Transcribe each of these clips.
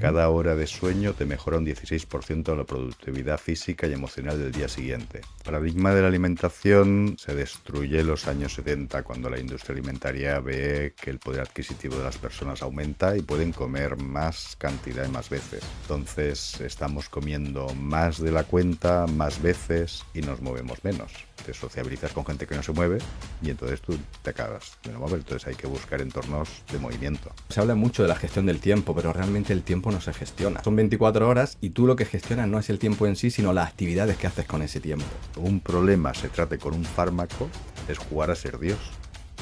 Ujú. cada hora de sueño te mejora un 16% la productividad física y emocional del día siguiente. El paradigma de la alimentación se destruye en los años 70 cuando la industria alimentaria ve que el poder adquisitivo de las personas aumenta y pueden comer más cantidad y más veces. Entonces estamos comiendo más de la cuenta, más veces y nos movemos menos. Te sociabilizas con gente que no se mueve y entonces tú te acabas de no mover. Entonces hay que buscar entornos de movimiento. Se habla mucho de la gestión del tiempo, pero realmente el tiempo no se gestiona. Son 24 horas y tú lo que gestionas no es el tiempo en sí, sino las actividades que haces con ese tiempo. Un problema se trate con un fármaco es jugar a ser Dios.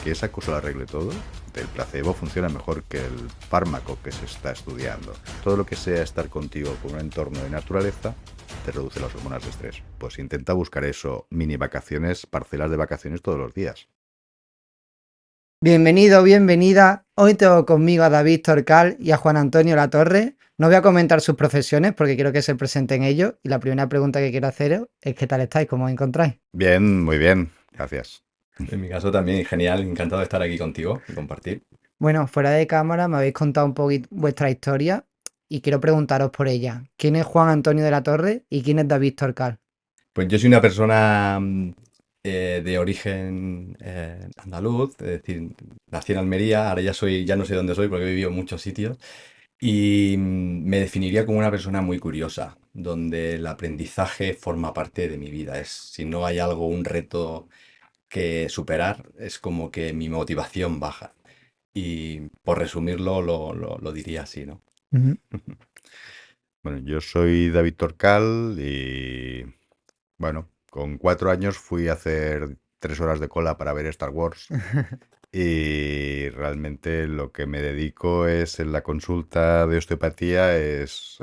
Que esa cosa lo arregle todo. El placebo funciona mejor que el fármaco que se está estudiando. Todo lo que sea estar contigo con un entorno de naturaleza te reduce las hormonas de estrés. Pues intenta buscar eso, mini vacaciones, parcelas de vacaciones todos los días. Bienvenido, bienvenida. Hoy tengo conmigo a David Torcal y a Juan Antonio Latorre. No voy a comentar sus profesiones porque quiero que se presenten ellos. Y la primera pregunta que quiero haceros es ¿qué tal estáis? ¿Cómo os encontráis? Bien, muy bien. Gracias. En mi caso también, genial, encantado de estar aquí contigo y compartir. Bueno, fuera de cámara me habéis contado un poquito vuestra historia y quiero preguntaros por ella. ¿Quién es Juan Antonio de la Torre y quién es David Torcal? Pues yo soy una persona de origen andaluz, es decir, nací en Almería, ahora ya no sé dónde soy porque he vivido en muchos sitios, y me definiría como una persona muy curiosa, donde el aprendizaje forma parte de mi vida. Si no hay algo, un reto que superar, es como que mi motivación baja. Y por resumirlo, lo diría así, ¿no? Ujú. Bueno, yo soy David Torcal y bueno, con 4 años fui a hacer 3 horas de cola para ver Star Wars. Y realmente lo que me dedico es en la consulta de osteopatía es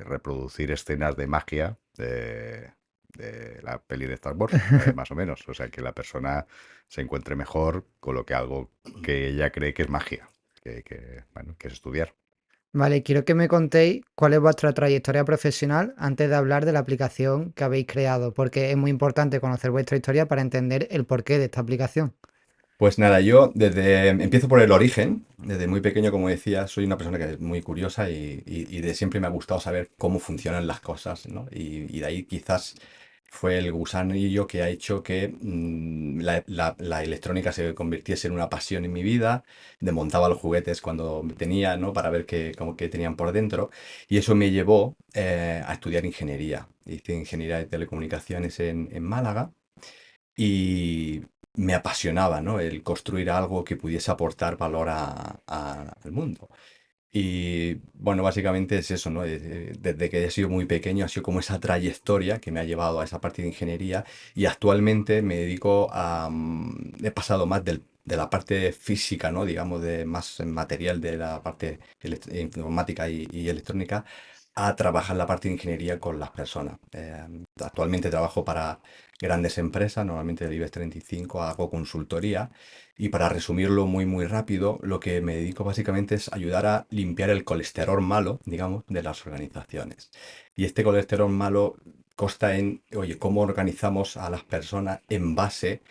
reproducir escenas de magia de la peli de Star Wars, más o menos. O sea, que la persona se encuentre mejor con lo que algo que ella cree que es magia, bueno, que es estudiar. Vale, quiero que me contéis cuál es vuestra trayectoria profesional antes de hablar de la aplicación que habéis creado, porque es muy importante conocer vuestra historia para entender el porqué de esta aplicación. Pues nada, empiezo por el origen. Desde muy pequeño, como decía, soy una persona que es muy curiosa y de siempre me ha gustado saber cómo funcionan las cosas, ¿no? Y de ahí quizás fue el gusanillo que ha hecho que la electrónica se convirtiese en una pasión en mi vida. Desmontaba los juguetes cuando tenía, ¿no? Para ver qué tenían por dentro. Y eso me llevó a estudiar ingeniería. Hice ingeniería de telecomunicaciones en Málaga y me apasionaba, ¿no? El construir algo que pudiese aportar valor al mundo. Y bueno, básicamente es eso, ¿no? Desde que he sido muy pequeño ha sido como esa trayectoria que me ha llevado a esa parte de ingeniería y actualmente me dedico he pasado más de la parte física, ¿no? Digamos, de más material de la parte informática y electrónica a trabajar la parte de ingeniería con las personas. Actualmente trabajo para grandes empresas, normalmente del IBEX 35, hago consultoría y para resumirlo muy rápido, lo que me dedico básicamente es ayudar a limpiar el colesterol malo, digamos, de las organizaciones. Y este colesterol malo consta en, oye, cómo organizamos a las personas en base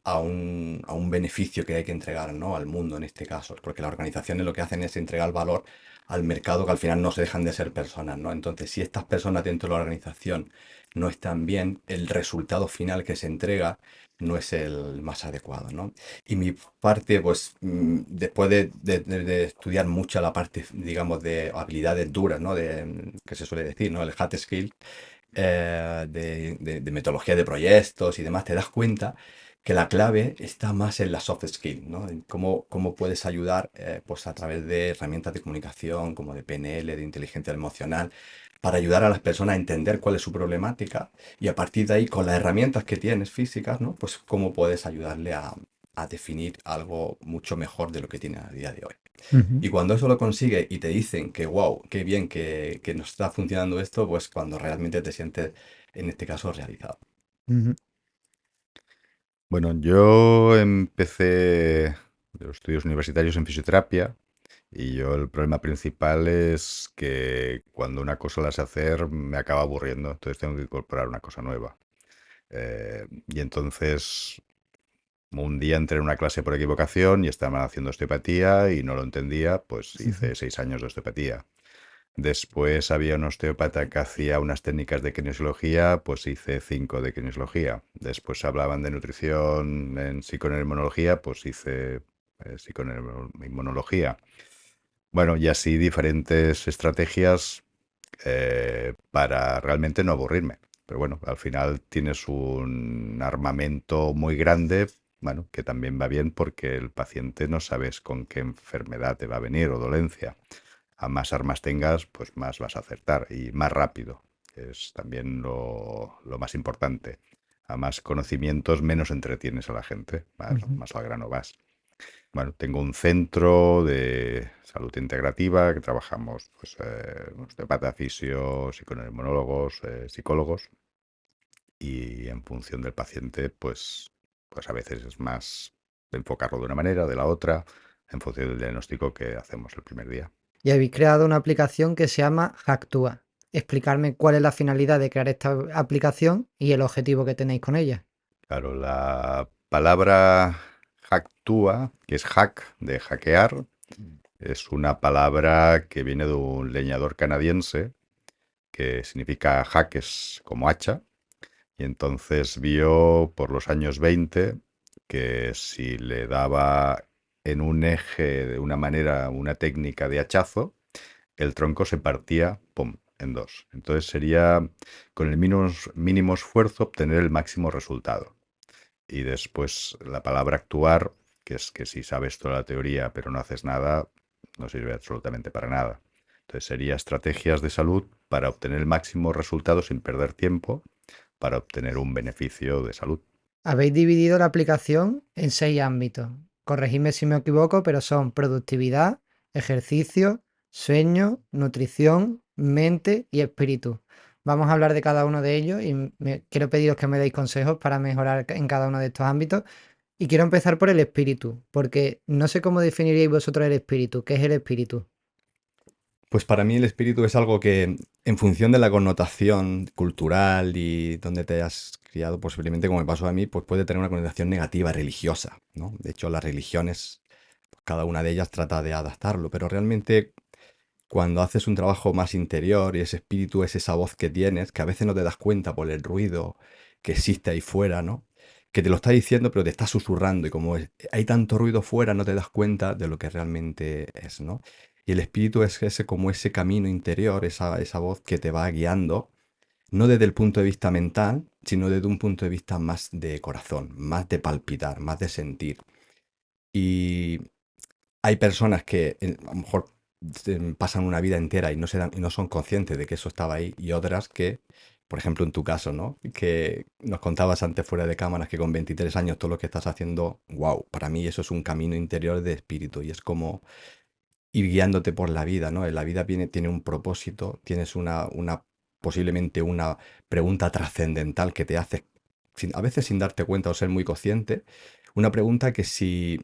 a un beneficio que hay que entregar, ¿no? Al mundo en este caso, porque las organizaciones lo que hacen es entregar valor al mercado que al final no se dejan de ser personas, ¿no? Entonces, si estas personas dentro de la organización no están bien, el resultado final que se entrega no es el más adecuado, ¿no? Y mi parte, pues, después de estudiar mucho la parte, digamos, de habilidades duras, ¿no? Que se suele decir, ¿no? El hard skill, de metodología de proyectos y demás, te das cuenta que la clave está más en la soft skill, ¿no? En cómo puedes ayudar, pues, a través de herramientas de comunicación, como de PNL, de inteligencia emocional, para ayudar a las personas a entender cuál es su problemática y a partir de ahí, con las herramientas que tienes físicas, ¿no? Pues cómo puedes ayudarle a definir algo mucho mejor de lo que tiene a día de hoy. Ujú, Y cuando eso lo consigue y te dicen que, wow, qué bien que nos está funcionando esto, pues cuando realmente te sientes, en este caso, realizado. ujú. Bueno, yo empecé los estudios universitarios en fisioterapia y yo el problema principal es que cuando una cosa la sé hacer me acaba aburriendo, entonces tengo que incorporar una cosa nueva. Y entonces un día entré en una clase por equivocación y estaban haciendo osteopatía y no lo entendía, pues hice 6 años de osteopatía. Después había un osteópata que hacía unas técnicas de kinesiología, pues hice 5 de kinesiología. Después hablaban de nutrición en psiconeuroinmunología, pues hice psiconeuroinmunología. Bueno, y así diferentes estrategias para realmente no aburrirme. Pero bueno, al final tienes un armamento muy grande, bueno, que también va bien porque el paciente no sabes con qué enfermedad te va a venir o dolencia. A más armas tengas, pues más vas a acertar y más rápido, que es también lo más importante. A más conocimientos, menos entretienes a la gente, Ujú. más al grano vas. Bueno, tengo un centro de salud integrativa que trabajamos, pues, osteopata, fisio, psiconeuroinmunólogos, psicólogos, y en función del paciente, pues a veces es más enfocarlo de una manera, de la otra, en función del diagnóstico que hacemos el primer día. Y habéis creado una aplicación que se llama Hacktua. Explicarme cuál es la finalidad de crear esta aplicación y el objetivo que tenéis con ella. Claro, la palabra hacktua, que es hack, de hackear, es una palabra que viene de un leñador canadiense que significa hack es como hacha. Y entonces vio por los años 20 que si le daba en un eje de una manera, una técnica de hachazo, el tronco se partía, pum, en dos. Entonces sería con el mínimo esfuerzo obtener el máximo resultado. Y después la palabra actuar, que es que si sabes toda la teoría pero no haces nada, no sirve absolutamente para nada. Entonces sería estrategias de salud para obtener el máximo resultado sin perder tiempo, para obtener un beneficio de salud. Habéis dividido la aplicación en 6 ámbitos. Corregidme si me equivoco, pero son productividad, ejercicio, sueño, nutrición, mente y espíritu. Vamos a hablar de cada uno de ellos y quiero pediros que me deis consejos para mejorar en cada uno de estos ámbitos. Y quiero empezar por el espíritu, porque no sé cómo definiríais vosotros el espíritu. ¿Qué es el espíritu? Pues para mí el espíritu es algo que, en función de la connotación cultural y donde te hayas criado, posiblemente como me pasó a mí, pues puede tener una connotación negativa, religiosa, ¿no? De hecho, las religiones, pues cada una de ellas trata de adaptarlo, pero realmente cuando haces un trabajo más interior y ese espíritu es esa voz que tienes, que a veces no te das cuenta por el ruido que existe ahí fuera, ¿no? Que te lo está diciendo, pero te está susurrando y como hay tanto ruido fuera, no te das cuenta de lo que realmente es, ¿no? Y el espíritu es ese, como ese camino interior, esa voz que te va guiando, no desde el punto de vista mental, sino desde un punto de vista más de corazón, más de palpitar, más de sentir. Y hay personas que a lo mejor pasan una vida entera y no se dan, y no son conscientes de que eso estaba ahí, y otras que, por ejemplo, en tu caso, ¿no? Que nos contabas antes fuera de cámaras que con 23 años todo lo que estás haciendo, wow, para mí eso es un camino interior de espíritu y es como ir guiándote por la vida, ¿no? La vida tiene un propósito, tienes posiblemente una pregunta trascendental que te haces, a veces sin darte cuenta o ser muy consciente, una pregunta que si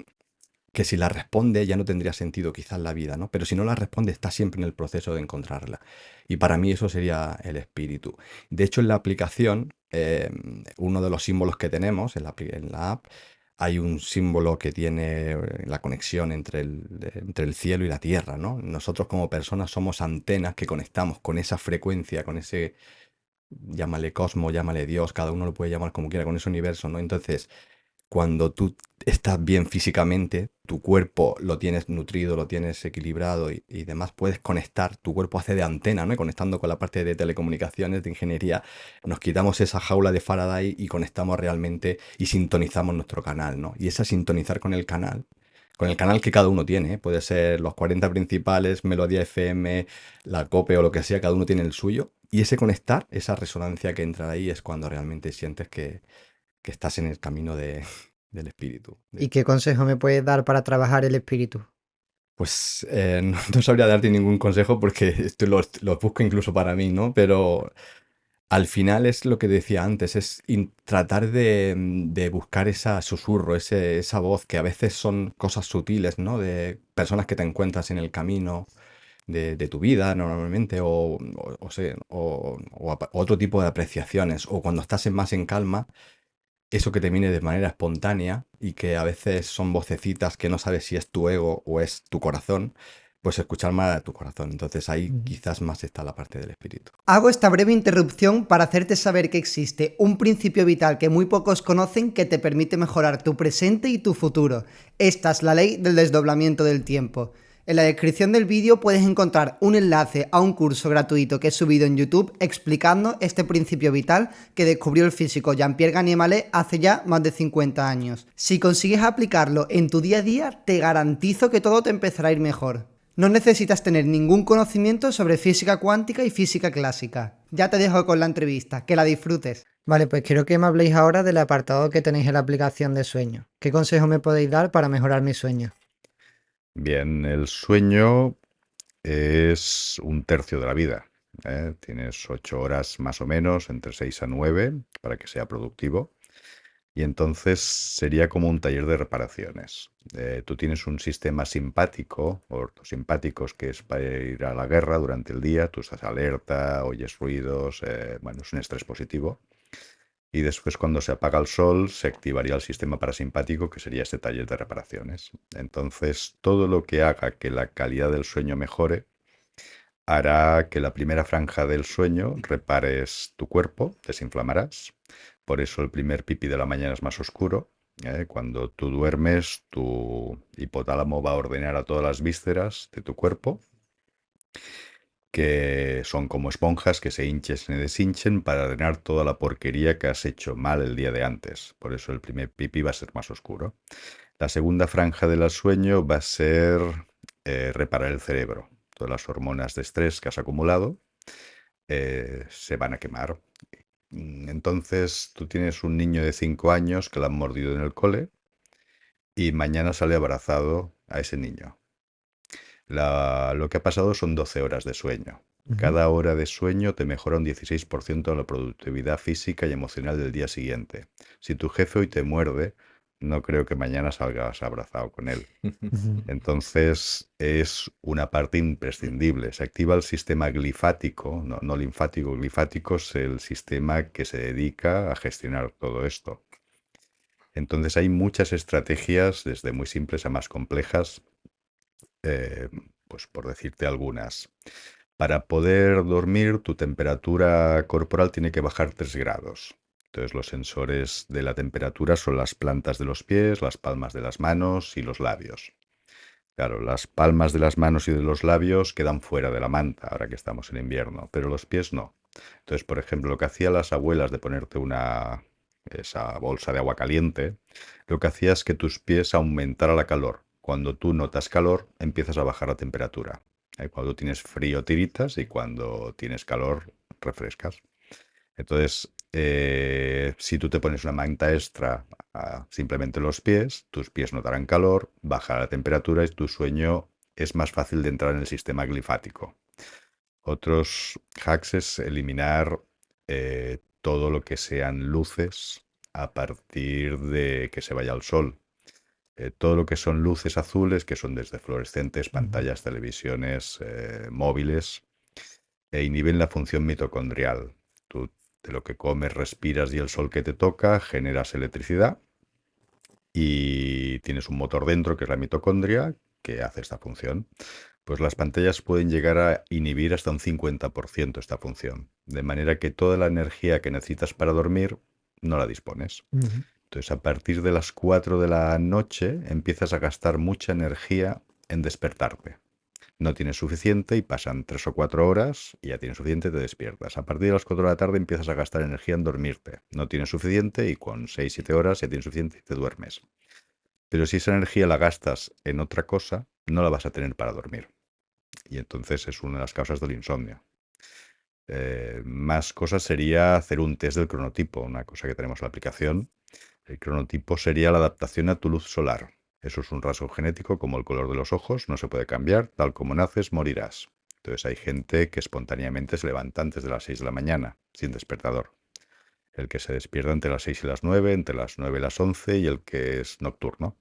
la responde ya no tendría sentido quizás la vida, ¿no? Pero si no la responde está siempre en el proceso de encontrarla. Y para mí eso sería el espíritu. De hecho, en la aplicación, uno de los símbolos que tenemos en la app, hay un símbolo que tiene la conexión entre el cielo y la tierra, ¿no? Nosotros como personas somos antenas que conectamos con esa frecuencia, con ese, llámale cosmos, llámale Dios, cada uno lo puede llamar como quiera, con ese universo, ¿no? Entonces, cuando tú estás bien físicamente, tu cuerpo lo tienes nutrido, lo tienes equilibrado y demás, puedes conectar, tu cuerpo hace de antena, ¿no? Y conectando con la parte de telecomunicaciones, de ingeniería, nos quitamos esa jaula de Faraday y conectamos realmente y sintonizamos nuestro canal, ¿no? Y esa sintonizar con el canal que cada uno tiene, ¿eh? Puede ser los 40 principales, Melodía FM, la COPE o lo que sea, cada uno tiene el suyo. Y ese conectar, esa resonancia que entra ahí es cuando realmente sientes que estás en el camino del espíritu. ¿Y qué consejo me puedes dar para trabajar el espíritu? Pues no sabría darte ningún consejo porque esto lo busco incluso para mí, ¿no? Pero al final es lo que decía antes, es tratar de buscar ese susurro, esa voz que a veces son cosas sutiles, ¿no? De personas que te encuentras en el camino de tu vida normalmente, o otro tipo de apreciaciones, o cuando estás más en calma eso que te viene de manera espontánea y que a veces son vocecitas que no sabes si es tu ego o es tu corazón, pues escuchar más a tu corazón. Entonces ahí Ujú. quizás más está la parte del espíritu. Hago esta breve interrupción para hacerte saber que existe un principio vital que muy pocos conocen que te permite mejorar tu presente y tu futuro. Esta es la ley del desdoblamiento del tiempo. En la descripción del vídeo puedes encontrar un enlace a un curso gratuito que he subido en YouTube explicando este principio vital que descubrió el físico Jean-Pierre Gagné-Mallet hace ya más de 50 años. Si consigues aplicarlo en tu día a día, te garantizo que todo te empezará a ir mejor. No necesitas tener ningún conocimiento sobre física cuántica y física clásica. Ya te dejo con la entrevista, que la disfrutes. Vale, pues quiero que me habléis ahora del apartado que tenéis en la aplicación de sueño. ¿Qué consejo me podéis dar para mejorar mi sueño? Bien, el sueño es un tercio de la vida. Tienes 8 horas más o menos, entre 6 a 9, para que sea productivo. Y entonces sería como un taller de reparaciones. Tú tienes un sistema simpático, o ortosimpáticos, que es para ir a la guerra durante el día. Tú estás alerta, oyes ruidos, bueno, es un estrés positivo. Y después, cuando se apaga el sol, se activaría el sistema parasimpático, que sería este taller de reparaciones. Entonces, todo lo que haga que la calidad del sueño mejore hará que la primera franja del sueño repares tu cuerpo, desinflamarás. Por eso el primer pipí de la mañana es más oscuro. Cuando tú duermes, tu hipotálamo va a ordenar a todas las vísceras de tu cuerpo, que son como esponjas que se hinchen y deshinchen para drenar toda la porquería que has hecho mal el día de antes. Por eso el primer pipí va a ser más oscuro. La segunda franja del sueño va a ser reparar el cerebro. Todas las hormonas de estrés que has acumulado se van a quemar. Entonces tú tienes un niño de 5 años que le han mordido en el cole y mañana sale abrazado a ese niño. Lo que ha pasado son 12 horas de sueño. Ujú. Cada hora de sueño te mejora un 16% de la productividad física y emocional del día siguiente. Si tu jefe hoy te muerde, no creo que mañana salgas abrazado con él. Ujú. Entonces es una parte imprescindible. Se activa el sistema glifático, no linfático, glifático es el sistema que se dedica a gestionar todo esto. Entonces hay muchas estrategias, desde muy simples a más complejas, pues por decirte algunas. Para poder dormir, tu temperatura corporal tiene que bajar 3 grados. Entonces los sensores de la temperatura son las plantas de los pies, las palmas de las manos y los labios. Claro, las palmas de las manos y de los labios quedan fuera de la manta ahora que estamos en invierno, pero los pies no. Entonces, por ejemplo, lo que hacían las abuelas de ponerte esa bolsa de agua caliente, lo que hacía es que tus pies aumentara la calor. Cuando tú notas calor, empiezas a bajar la temperatura. Cuando tienes frío, tiritas, y cuando tienes calor, refrescas. Entonces, si tú te pones una manta extra a simplemente los pies, tus pies notarán calor, bajará la temperatura y tu sueño es más fácil de entrar en el sistema glifático. Otros hacks es eliminar todo lo que sean luces a partir de que se vaya al sol. Todo lo que son luces azules, que son desde fluorescentes, pantallas, televisiones, móviles, inhiben la función mitocondrial. Tú de lo que comes, respiras y el sol que te toca, generas electricidad y tienes un motor dentro que es la mitocondria que hace esta función. Pues las pantallas pueden llegar a inhibir hasta un 50% esta función, de manera que toda la energía que necesitas para dormir no la dispones. Ujú. Entonces, a partir de las 4 de la noche empiezas a gastar mucha energía en despertarte. No tienes suficiente y pasan 3 o 4 horas y ya tienes suficiente y te despiertas. A partir de las 4 de la tarde empiezas a gastar energía en dormirte. No tienes suficiente y con 6-7 horas ya tienes suficiente y te duermes. Pero si esa energía la gastas en otra cosa, no la vas a tener para dormir. Y entonces es una de las causas del insomnio. Más cosas sería hacer un test del cronotipo, una cosa que tenemos en la aplicación. El cronotipo sería la adaptación a tu luz solar. Eso es un rasgo genético como el color de los ojos, no se puede cambiar, tal como naces, morirás. Entonces hay gente que espontáneamente se levanta antes de las 6 de la mañana, sin despertador. El que se despierta entre las 6 y las 9, entre las 9 y las 11 y el que es nocturno.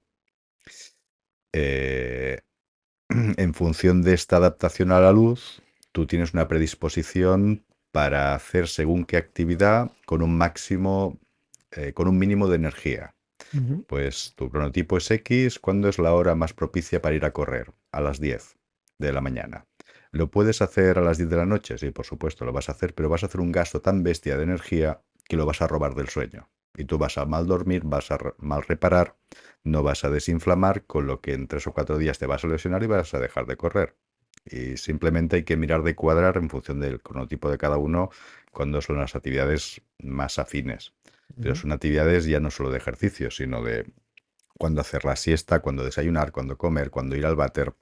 Eh, en función de esta adaptación a la luz, tú tienes una predisposición para hacer según qué actividad con un mínimo de energía. Ujú. Pues tu cronotipo es X, ¿cuándo es la hora más propicia para ir a correr? A las 10. de la mañana. ¿Lo puedes hacer a las 10 de la noche? Sí, por supuesto, lo vas a hacer, pero vas a hacer un gasto tan bestia de energía que lo vas a robar del sueño. Y tú vas a mal dormir, vas a mal reparar, no vas a desinflamar, con lo que en 3 o 4 días te vas a lesionar y vas a dejar de correr. Y simplemente hay que mirar de cuadrar en función del cronotipo de cada uno cuando son las actividades más afines. Pero Ujú. son actividades ya no solo de ejercicio, sino de cuándo hacer la siesta, cuándo desayunar, cuándo comer, cuándo ir al váter,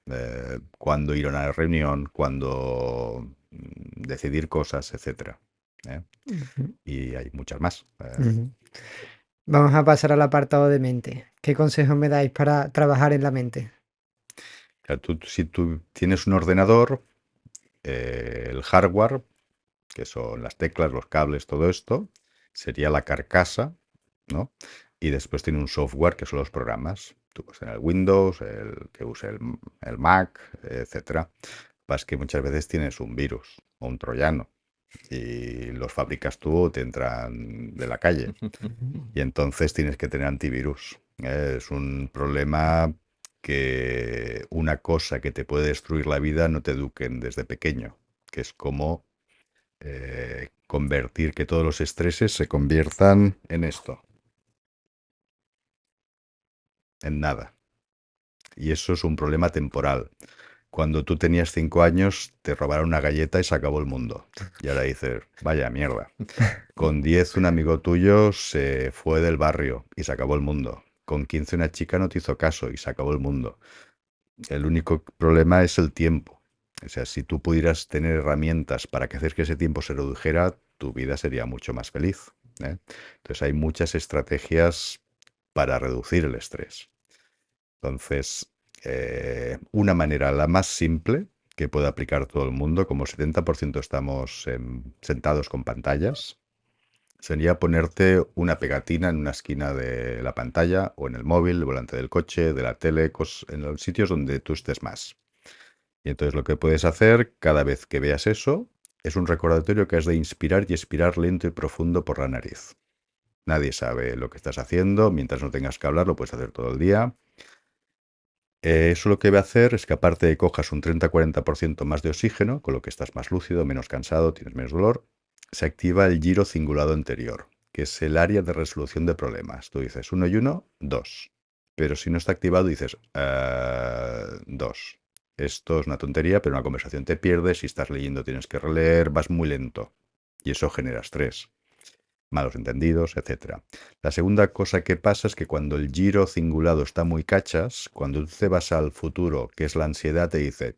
cuándo ir a una reunión, cuándo decidir cosas, etcétera. ¿eh? Ujú. Y hay muchas más. Ujú. Vamos a pasar al apartado de mente. ¿Qué consejos me dais para trabajar en la mente? O sea, si tú tienes un ordenador, el hardware, que son las teclas, los cables, todo esto, sería la carcasa, ¿no? Y después tiene un software que son los programas. Tú puedes tener el Windows, el que use el Mac, etcétera. Pasa que muchas veces tienes un virus o un troyano y los fabricas tú o te entran de la calle. Ujú. Y entonces tienes que tener antivirus. Es un problema que una cosa que te puede destruir la vida no te eduquen desde pequeño, que es como convertir que todos los estreses se conviertan en esto, en nada. Y eso es un problema temporal. Cuando tú tenías 5 años, te robaron una galleta y se acabó el mundo. Y ahora dices, vaya mierda. Con 10 un amigo tuyo se fue del barrio y se acabó el mundo. Con 15 una chica no te hizo caso y se acabó el mundo. El único problema es el tiempo. O sea, si tú pudieras tener herramientas para que hacer que ese tiempo se redujera, tu vida sería mucho más feliz. ¿eh? Entonces hay muchas estrategias para reducir el estrés. Entonces, una manera, la más simple, que puede aplicar todo el mundo, como 70% estamos sentados con pantallas, sería ponerte una pegatina en una esquina de la pantalla o en el móvil, el volante del coche, de la tele, en los sitios donde tú estés más. Y entonces lo que puedes hacer cada vez que veas eso es un recordatorio que has de inspirar y expirar lento y profundo por la nariz. Nadie sabe lo que estás haciendo, mientras no tengas que hablar lo puedes hacer todo el día. Eso lo que va a hacer es que aparte de cojas un 30-40% más de oxígeno, con lo que estás más lúcido, menos cansado, tienes menos dolor, se activa el giro cingulado anterior, que es el área de resolución de problemas. Tú dices 1 y 1, 2. Pero si no está activado dices 2. Esto es una tontería, pero una conversación te pierdes, si estás leyendo tienes que releer, vas muy lento. Y eso genera estrés, malos entendidos, etcétera. La segunda cosa que pasa es que cuando el giro cingulado está muy cachas, cuando tú te vas al futuro, que es la ansiedad, te dice,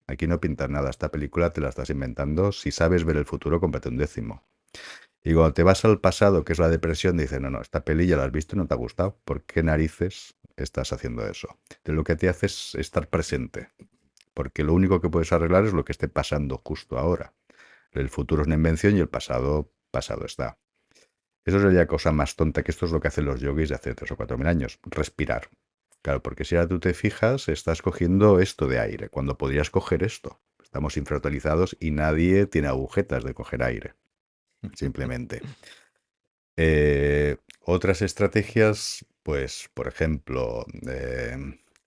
aquí no pintas nada, esta película te la estás inventando, si sabes ver el futuro, cómprate un décimo. Y cuando te vas al pasado, que es la depresión, dice, no, no, esta peli ya la has visto y no te ha gustado, ¿por qué narices estás haciendo eso? Entonces lo que te hace es estar presente, porque lo único que puedes arreglar es lo que esté pasando justo ahora. El futuro es una invención y el pasado, pasado está. Eso sería cosa más tonta, que esto es lo que hacen los yogis de hace 3 o 4 mil años, respirar. Claro, porque si ahora tú te fijas, estás cogiendo esto de aire, cuando podrías coger esto. Estamos infrautilizados y nadie tiene agujetas de coger aire, simplemente. Otras estrategias, pues, por ejemplo,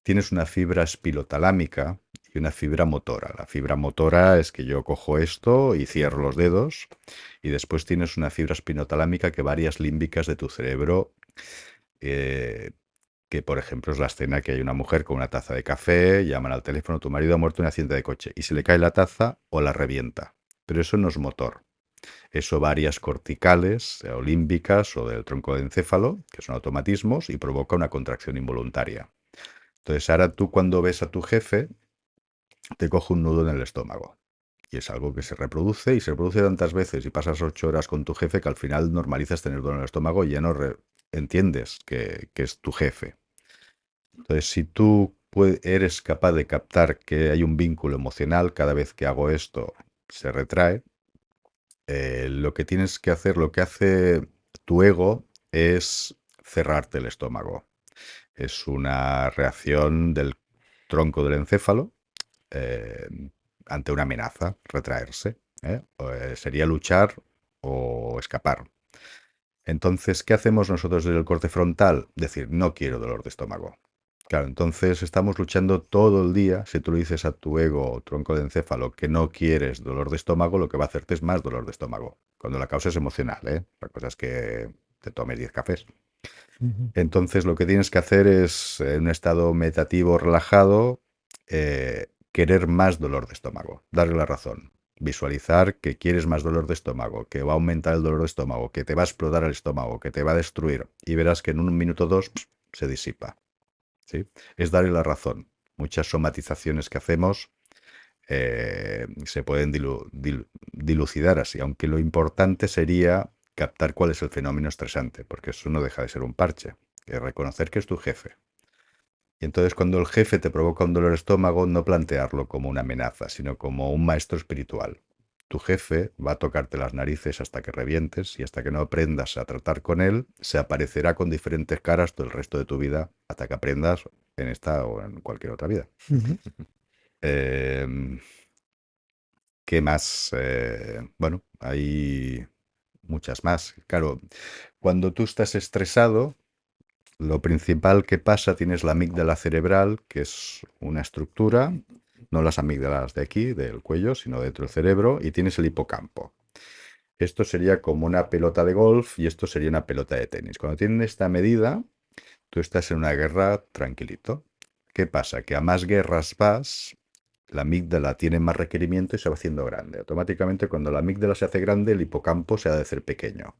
tienes una fibra espilotalámica y una fibra motora. La fibra motora es que yo cojo esto y cierro los dedos, y después tienes una fibra espinotalámica que va a áreas límbicas de tu cerebro, eh, que por ejemplo es la escena que hay una mujer con una taza de café, llaman al teléfono, tu marido ha muerto en un accidente de coche, y se le cae la taza o la revienta. Pero eso no es motor. Eso va a áreas corticales o límbicas o del tronco de encéfalo, que son automatismos, y provoca una contracción involuntaria. Entonces ahora tú cuando ves a tu jefe, te coge un nudo en el estómago. Y es algo que se reproduce y se reproduce tantas veces y pasas 8 horas con tu jefe que al final normalizas tener dolor en el estómago y ya no entiendes que es tu jefe. Entonces, si tú eres capaz de captar que hay un vínculo emocional, cada vez que hago esto se retrae, lo que tienes que hacer, lo que hace tu ego es cerrarte el estómago. Es una reacción del tronco del encéfalo eh, ante una amenaza, retraerse. Sería luchar o escapar. Entonces, ¿qué hacemos nosotros desde el corte frontal? Decir, no quiero dolor de estómago. Claro, entonces estamos luchando todo el día. Si tú le dices a tu ego o tronco de encéfalo que no quieres dolor de estómago, lo que va a hacerte es más dolor de estómago. Cuando la causa es emocional, ¿eh? La cosa es que te tomes 10 cafés. Ujú. Entonces lo que tienes que hacer es, en un estado meditativo relajado, querer más dolor de estómago, darle la razón. Visualizar que quieres más dolor de estómago, que va a aumentar el dolor de estómago, que te va a explotar el estómago, que te va a destruir. Y verás que en un minuto o dos se disipa. ¿Sí? Es darle la razón. Muchas somatizaciones que hacemos se pueden dilucidar así, aunque lo importante sería captar cuál es el fenómeno estresante, porque eso no deja de ser un parche, que reconocer que es tu jefe. Y entonces cuando el jefe te provoca un dolor de estómago, no plantearlo como una amenaza, sino como un maestro espiritual. Tu jefe va a tocarte las narices hasta que revientes y hasta que no aprendas a tratar con él, se aparecerá con diferentes caras todo el resto de tu vida hasta que aprendas en esta o en cualquier otra vida. Ujú. Eh, ¿Qué más? Bueno, hay muchas más. Claro, cuando tú estás estresado, lo principal que pasa, tienes la amígdala cerebral, que es una estructura, no las amígdalas de aquí, del cuello, sino dentro del cerebro, y tienes el hipocampo. Esto sería como una pelota de golf y esto sería una pelota de tenis. Cuando tienen esta medida, tú estás en una guerra tranquilito. ¿Qué pasa? Que a más guerras vas, la amígdala tiene más requerimiento y se va haciendo grande. Automáticamente, cuando la amígdala se hace grande, el hipocampo se ha de hacer pequeño.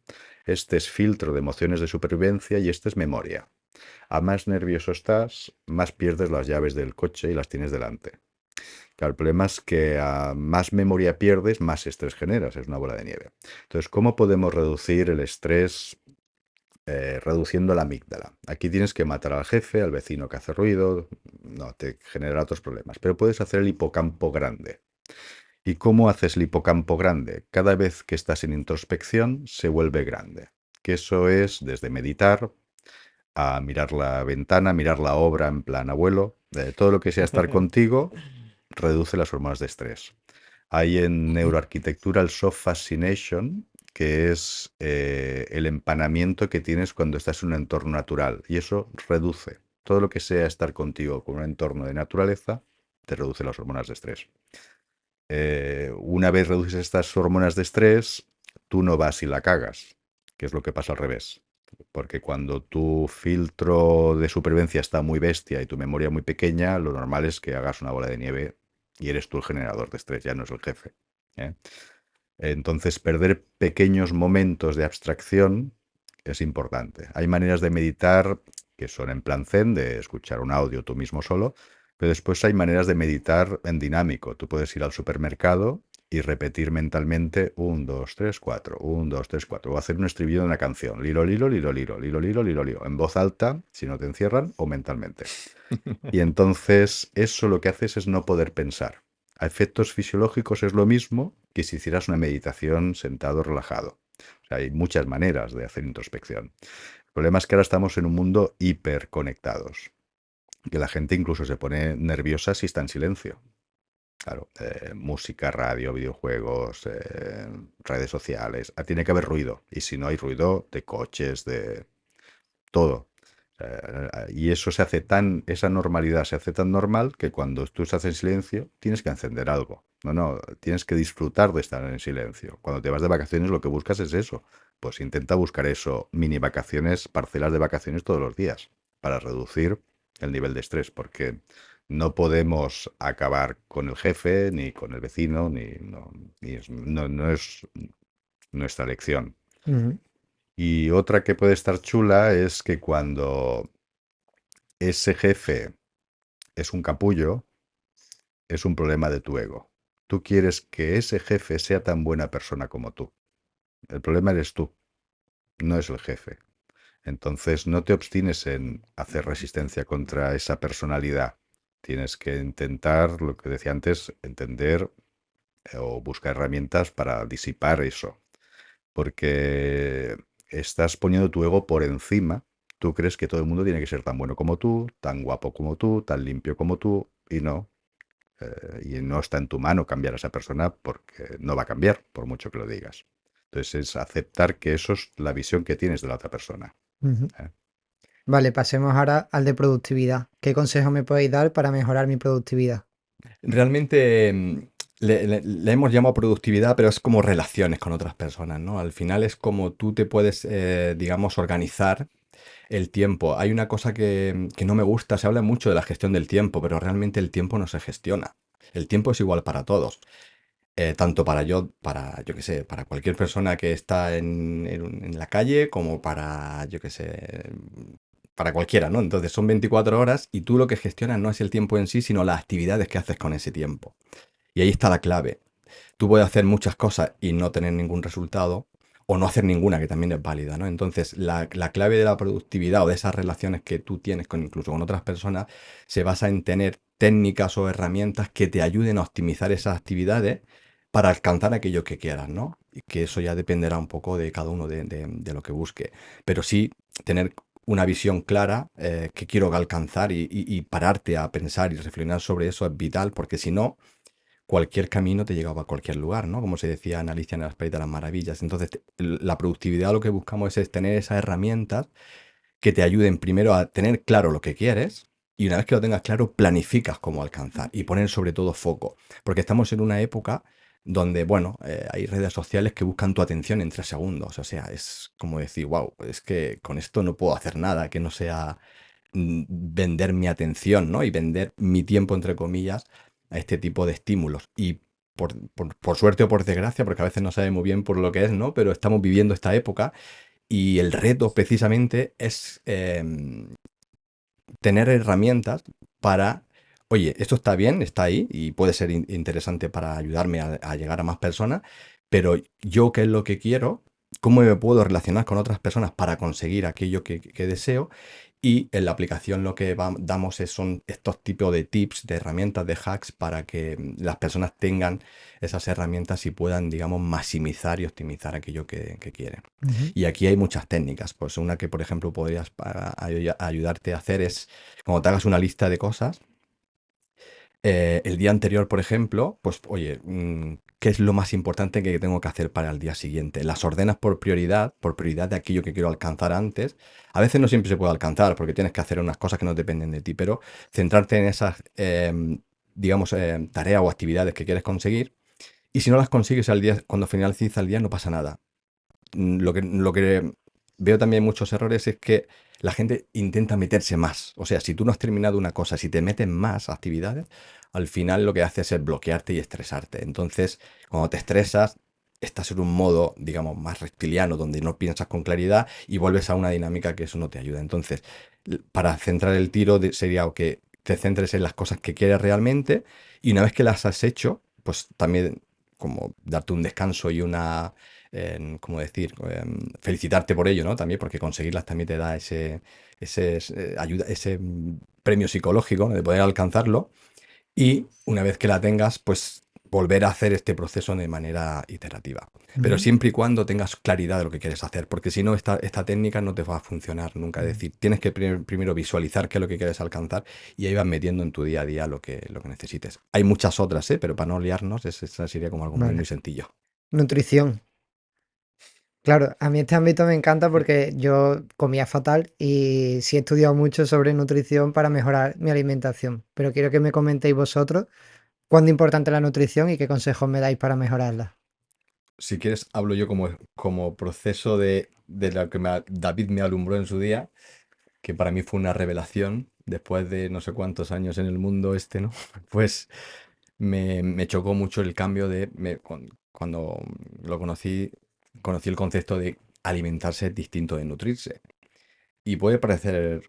Este es filtro de emociones de supervivencia y este es memoria. A más nervioso estás, más pierdes las llaves del coche y las tienes delante. Claro, el problema es que a más memoria pierdes, más estrés generas. Es una bola de nieve. Entonces, ¿cómo podemos reducir el estrés reduciendo la amígdala? Aquí tienes que matar al jefe, al vecino que hace ruido, no, te genera otros problemas, pero puedes hacer el hipocampo grande. ¿Y cómo haces el hipocampo grande? Cada vez que estás en introspección se vuelve grande. Que eso es desde meditar a mirar la ventana, mirar la obra en plan abuelo, todo lo que sea estar contigo reduce las hormonas de estrés. Hay en neuroarquitectura el soft fascination, que es el empanamiento que tienes cuando estás en un entorno natural. Y eso reduce todo lo que sea estar contigo con un entorno de naturaleza, te reduce las hormonas de estrés. Una vez reduces estas hormonas de estrés, tú no vas y la cagas, que es lo que pasa al revés. Porque cuando tu filtro de supervivencia está muy bestia y tu memoria muy pequeña, lo normal es que hagas una bola de nieve y eres tú el generador de estrés, ya no es el jefe. ¿Eh? Entonces, perder pequeños momentos de abstracción es importante. Hay maneras de meditar que son en plan zen, de escuchar un audio tú mismo solo, pero después hay maneras de meditar en dinámico. Tú puedes ir al supermercado y repetir mentalmente 1, 2, 3, 4, 1, 2, 3, 4, o hacer un estribillo de una canción, lilo, lilo, lilo, lilo, lilo, lilo, lilo, lilo, en voz alta, si no te encierran, o mentalmente. Y entonces eso lo que haces es no poder pensar. A efectos fisiológicos es lo mismo que si hicieras una meditación sentado relajado. O sea, hay muchas maneras de hacer introspección. El problema es que ahora estamos en un mundo hiperconectados, que la gente incluso se pone nerviosa si está en silencio. Claro, música, radio, videojuegos, redes sociales, tiene que haber ruido. Y si no hay ruido, de coches, de todo. Y eso se hace esa normalidad se hace tan normal que cuando tú estás en silencio tienes que encender algo. No, no, tienes que disfrutar de estar en silencio. Cuando te vas de vacaciones lo que buscas es eso. Pues intenta buscar eso, mini vacaciones, parcelas de vacaciones todos los días, para reducir el nivel de estrés, porque no podemos acabar con el jefe, ni con el vecino, no es nuestra elección. Ujú. Y otra que puede estar chula es que cuando ese jefe es un capullo, es un problema de tu ego. Tú quieres que ese jefe sea tan buena persona como tú. El problema eres tú, no es el jefe. Entonces no te obstines en hacer resistencia contra esa personalidad. Tienes que intentar, lo que decía antes, entender o buscar herramientas para disipar eso. Porque estás poniendo tu ego por encima. Tú crees que todo el mundo tiene que ser tan bueno como tú, tan guapo como tú, tan limpio como tú, y no. Y no está en tu mano cambiar a esa persona porque no va a cambiar, por mucho que lo digas. Entonces es aceptar que eso es la visión que tienes de la otra persona. Ujú. ¿Eh? Vale, pasemos ahora al de productividad. ¿Qué consejo me podéis dar para mejorar mi productividad? Realmente le hemos llamado productividad, pero es como relaciones con otras personas, ¿no? Al final es como tú te puedes, digamos, organizar el tiempo. Hay una cosa que no me gusta, se habla mucho de la gestión del tiempo, pero realmente el tiempo no se gestiona. El tiempo es igual para todos. Tanto yo qué sé, para cualquier persona que está en la calle, como para, yo qué sé, para cualquiera, ¿no? Entonces son 24 horas y tú lo que gestionas no es el tiempo en sí, sino las actividades que haces con ese tiempo. Y ahí está la clave. Tú puedes hacer muchas cosas y no tener ningún resultado, o no hacer ninguna, que también es válida, ¿no? Entonces, la clave de la productividad o de esas relaciones que tú tienes con incluso con otras personas se basa en tener técnicas o herramientas que te ayuden a optimizar esas actividades para alcanzar aquello que quieras, ¿no? Y que eso ya dependerá un poco de cada uno de lo que busque. Pero sí tener una visión clara que quiero alcanzar y pararte a pensar y reflexionar sobre eso es vital, porque si no cualquier camino te llevaba a cualquier lugar, ¿no? Como se decía en Alicia en el País de las Maravillas. Entonces, la productividad lo que buscamos es tener esas herramientas que te ayuden primero a tener claro lo que quieres y una vez que lo tengas claro, planificas cómo alcanzar y poner sobre todo foco. Porque estamos en una época donde, bueno, hay redes sociales que buscan tu atención en 3 segundos. O sea, es como decir, wow, es que con esto no puedo hacer nada que no sea vender mi atención, ¿no? Y vender mi tiempo, entre comillas, a este tipo de estímulos. Y por suerte o por desgracia, porque a veces no sabe muy bien por lo que es, ¿no? Pero estamos viviendo esta época y el reto precisamente es tener herramientas para, oye, esto está bien, está ahí y puede ser interesante para ayudarme a llegar a más personas, pero yo qué es lo que quiero, cómo me puedo relacionar con otras personas para conseguir aquello que deseo. Y en la aplicación lo que damos son estos tipos de tips, de herramientas, de hacks para que las personas tengan esas herramientas y puedan, digamos, maximizar y optimizar aquello que quieren. Ujú. Y aquí hay muchas técnicas. Pues una que, por ejemplo, podrías ayudarte a hacer es, cuando te hagas una lista de cosas, el día anterior, por ejemplo, pues, oye, ¿qué es lo más importante que tengo que hacer para el día siguiente? Las ordenas por prioridad de aquello que quiero alcanzar antes. A veces no siempre se puede alcanzar porque tienes que hacer unas cosas que no dependen de ti, pero centrarte en esas, digamos, tareas o actividades que quieres conseguir. Y si no las consigues al día, cuando finaliza el día, no pasa nada. Lo que veo también muchos errores es que la gente intenta meterse más. O sea, si tú no has terminado una cosa, si te meten más actividades, al final lo que haces es bloquearte y estresarte. Entonces, cuando te estresas, estás en un modo, digamos, más reptiliano, donde no piensas con claridad y vuelves a una dinámica que eso no te ayuda. Entonces, para centrar el tiro sería que te centres en las cosas que quieres realmente y una vez que las has hecho, pues también como darte un descanso y ¿cómo decir? Felicitarte por ello, ¿no? También porque conseguirlas también te da ese premio psicológico, ¿no? De poder alcanzarlo. Y una vez que la tengas, pues volver a hacer este proceso de manera iterativa. Pero Ujú. siempre y cuando tengas claridad de lo que quieres hacer, porque si no, esta técnica no te va a funcionar nunca. Es decir, tienes que primero visualizar qué es lo que quieres alcanzar y ahí vas metiendo en tu día a día lo que necesites. Hay muchas otras, ¿eh? Pero para no liarnos, esa sería como algo muy, muy Vale. sencillo. Nutrición. Claro, a mí este ámbito me encanta porque yo comía fatal y sí he estudiado mucho sobre nutrición para mejorar mi alimentación. Pero quiero que me comentéis vosotros cuán importante es la nutrición y qué consejos me dais para mejorarla. Si quieres, hablo yo como proceso de lo que David me alumbró en su día, que para mí fue una revelación, después de no sé cuántos años en el mundo este, ¿no? Pues me chocó mucho el cambio cuando lo conocí el concepto de alimentarse es distinto de nutrirse. Y puede parecer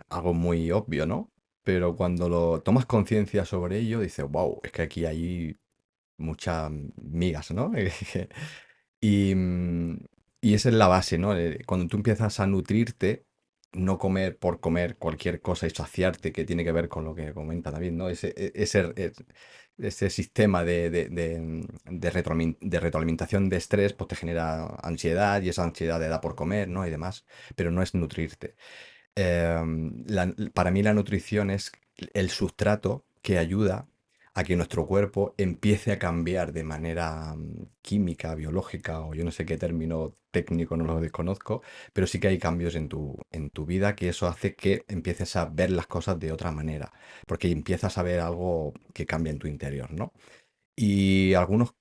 algo muy obvio, ¿no? Pero cuando lo tomas conciencia sobre ello, dices, wow, es que aquí hay muchas migas, ¿no? Y, y esa es la base, ¿no? Cuando tú empiezas a nutrirte, no comer por comer cualquier cosa y saciarte, que tiene que ver con lo que comenta David, ¿no? Ese sistema de retroalimentación de estrés, pues te genera ansiedad y esa ansiedad te da por comer, ¿no? Y demás, pero no es nutrirte. Para mí la nutrición es el sustrato que ayuda a que nuestro cuerpo empiece a cambiar de manera química, biológica, o yo no sé qué término técnico, no lo desconozco, pero sí que hay cambios en tu vida que eso hace que empieces a ver las cosas de otra manera, porque empiezas a ver algo que cambia en tu interior, ¿no? Y algunos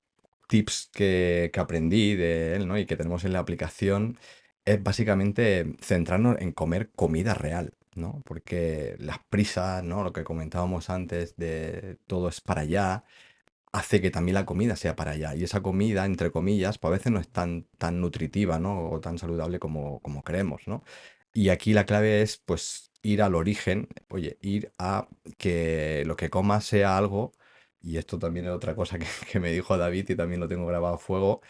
tips que aprendí de él, ¿no? Y que tenemos en la aplicación es básicamente centrarnos en comer comida real, ¿no? Porque las prisas, ¿no? Lo que comentábamos antes de todo es para allá, hace que también la comida sea para allá. Y esa comida, entre comillas, pues a veces no es tan nutritiva, ¿no? O tan saludable como creemos, ¿no? Y aquí la clave es, pues, ir al origen, oye, ir a que lo que comas sea algo, y esto también es otra cosa que, que me dijo David y también lo tengo grabado a fuego,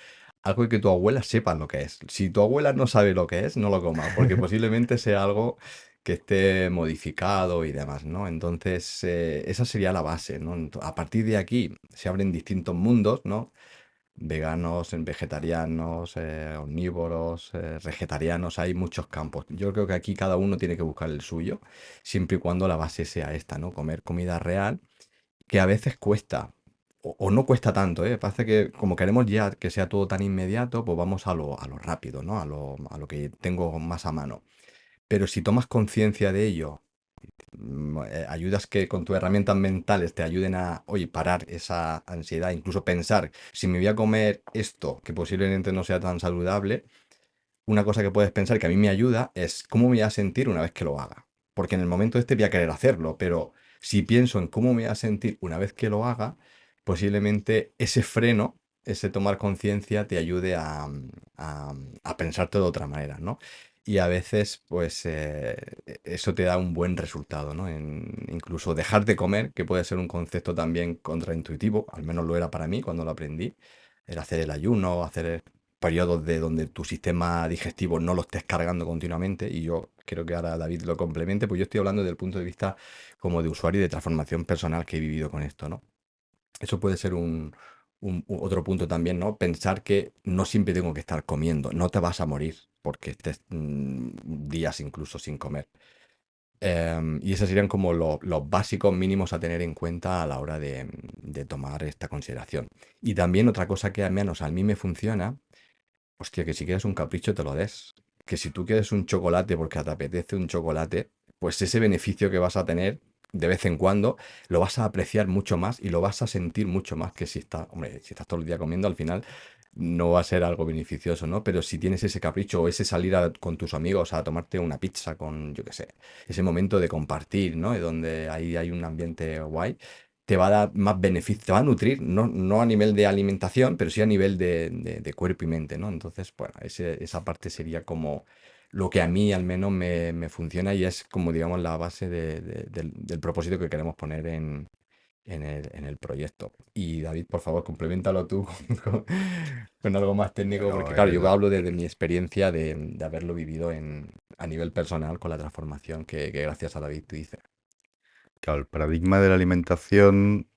algo que tu abuela sepa lo que es. Si tu abuela no sabe lo que es, no lo comas, porque posiblemente sea algo que esté modificado y demás, ¿no? Entonces, esa sería la base, ¿no? A partir de aquí se abren distintos mundos, ¿no? Veganos, vegetarianos, omnívoros, vegetarianos, hay muchos campos. Yo creo que aquí cada uno tiene que buscar el suyo, siempre y cuando la base sea esta, ¿no? Comer comida real, que a veces cuesta, o no cuesta tanto, ¿eh? Parece que como queremos ya que sea todo tan inmediato, pues vamos a lo rápido, ¿no? A lo que tengo más a mano. Pero si tomas conciencia de ello, ayudas que con tus herramientas mentales te ayuden a, oye, parar esa ansiedad, incluso pensar, si me voy a comer esto, que posiblemente no sea tan saludable, una cosa que puedes pensar que a mí me ayuda es cómo me voy a sentir una vez que lo haga. Porque en el momento este voy a querer hacerlo, pero si pienso en cómo me voy a sentir una vez que lo haga, posiblemente ese freno, ese tomar conciencia te ayude a pensarte de otra manera, ¿no? Y a veces, pues, eso te da un buen resultado, ¿no? Incluso dejar de comer, que puede ser un concepto también contraintuitivo, al menos lo era para mí cuando lo aprendí, era hacer el ayuno, hacer periodos de donde tu sistema digestivo no lo estés cargando continuamente, y yo creo que ahora David lo complemente, pues yo estoy hablando desde el punto de vista como de usuario y de transformación personal que he vivido con esto, ¿no? Eso puede ser otro punto también, ¿no? Pensar que no siempre tengo que estar comiendo, no te vas a morir porque estés días incluso sin comer. Y esos serían como los básicos mínimos a tener en cuenta a la hora de tomar esta consideración. Y también otra cosa que al menos a mí me funciona. Hostia, que si quieres un capricho te lo des. Que si tú quieres un chocolate porque te apetece un chocolate, pues ese beneficio que vas a tener de vez en cuando lo vas a apreciar mucho más y lo vas a sentir mucho más que si estás, hombre, si estás todo el día comiendo, al final no va a ser algo beneficioso, ¿no? Pero si tienes ese capricho o ese salir con tus amigos a tomarte una pizza con, yo qué sé, ese momento de compartir, ¿no? Y donde ahí hay un ambiente guay, te va a dar más beneficio, te va a nutrir, no a nivel de alimentación, pero sí a nivel de cuerpo y mente, ¿no? Entonces, bueno, esa parte sería como lo que a mí al menos me funciona y es como, digamos, la base del propósito que queremos poner en el proyecto. Y David, por favor, complementalo tú con algo más técnico, porque Bueno, claro, yo hablo desde mi experiencia de haberlo vivido a nivel personal con la transformación que gracias a David tú dices. claro, el paradigma de la alimentación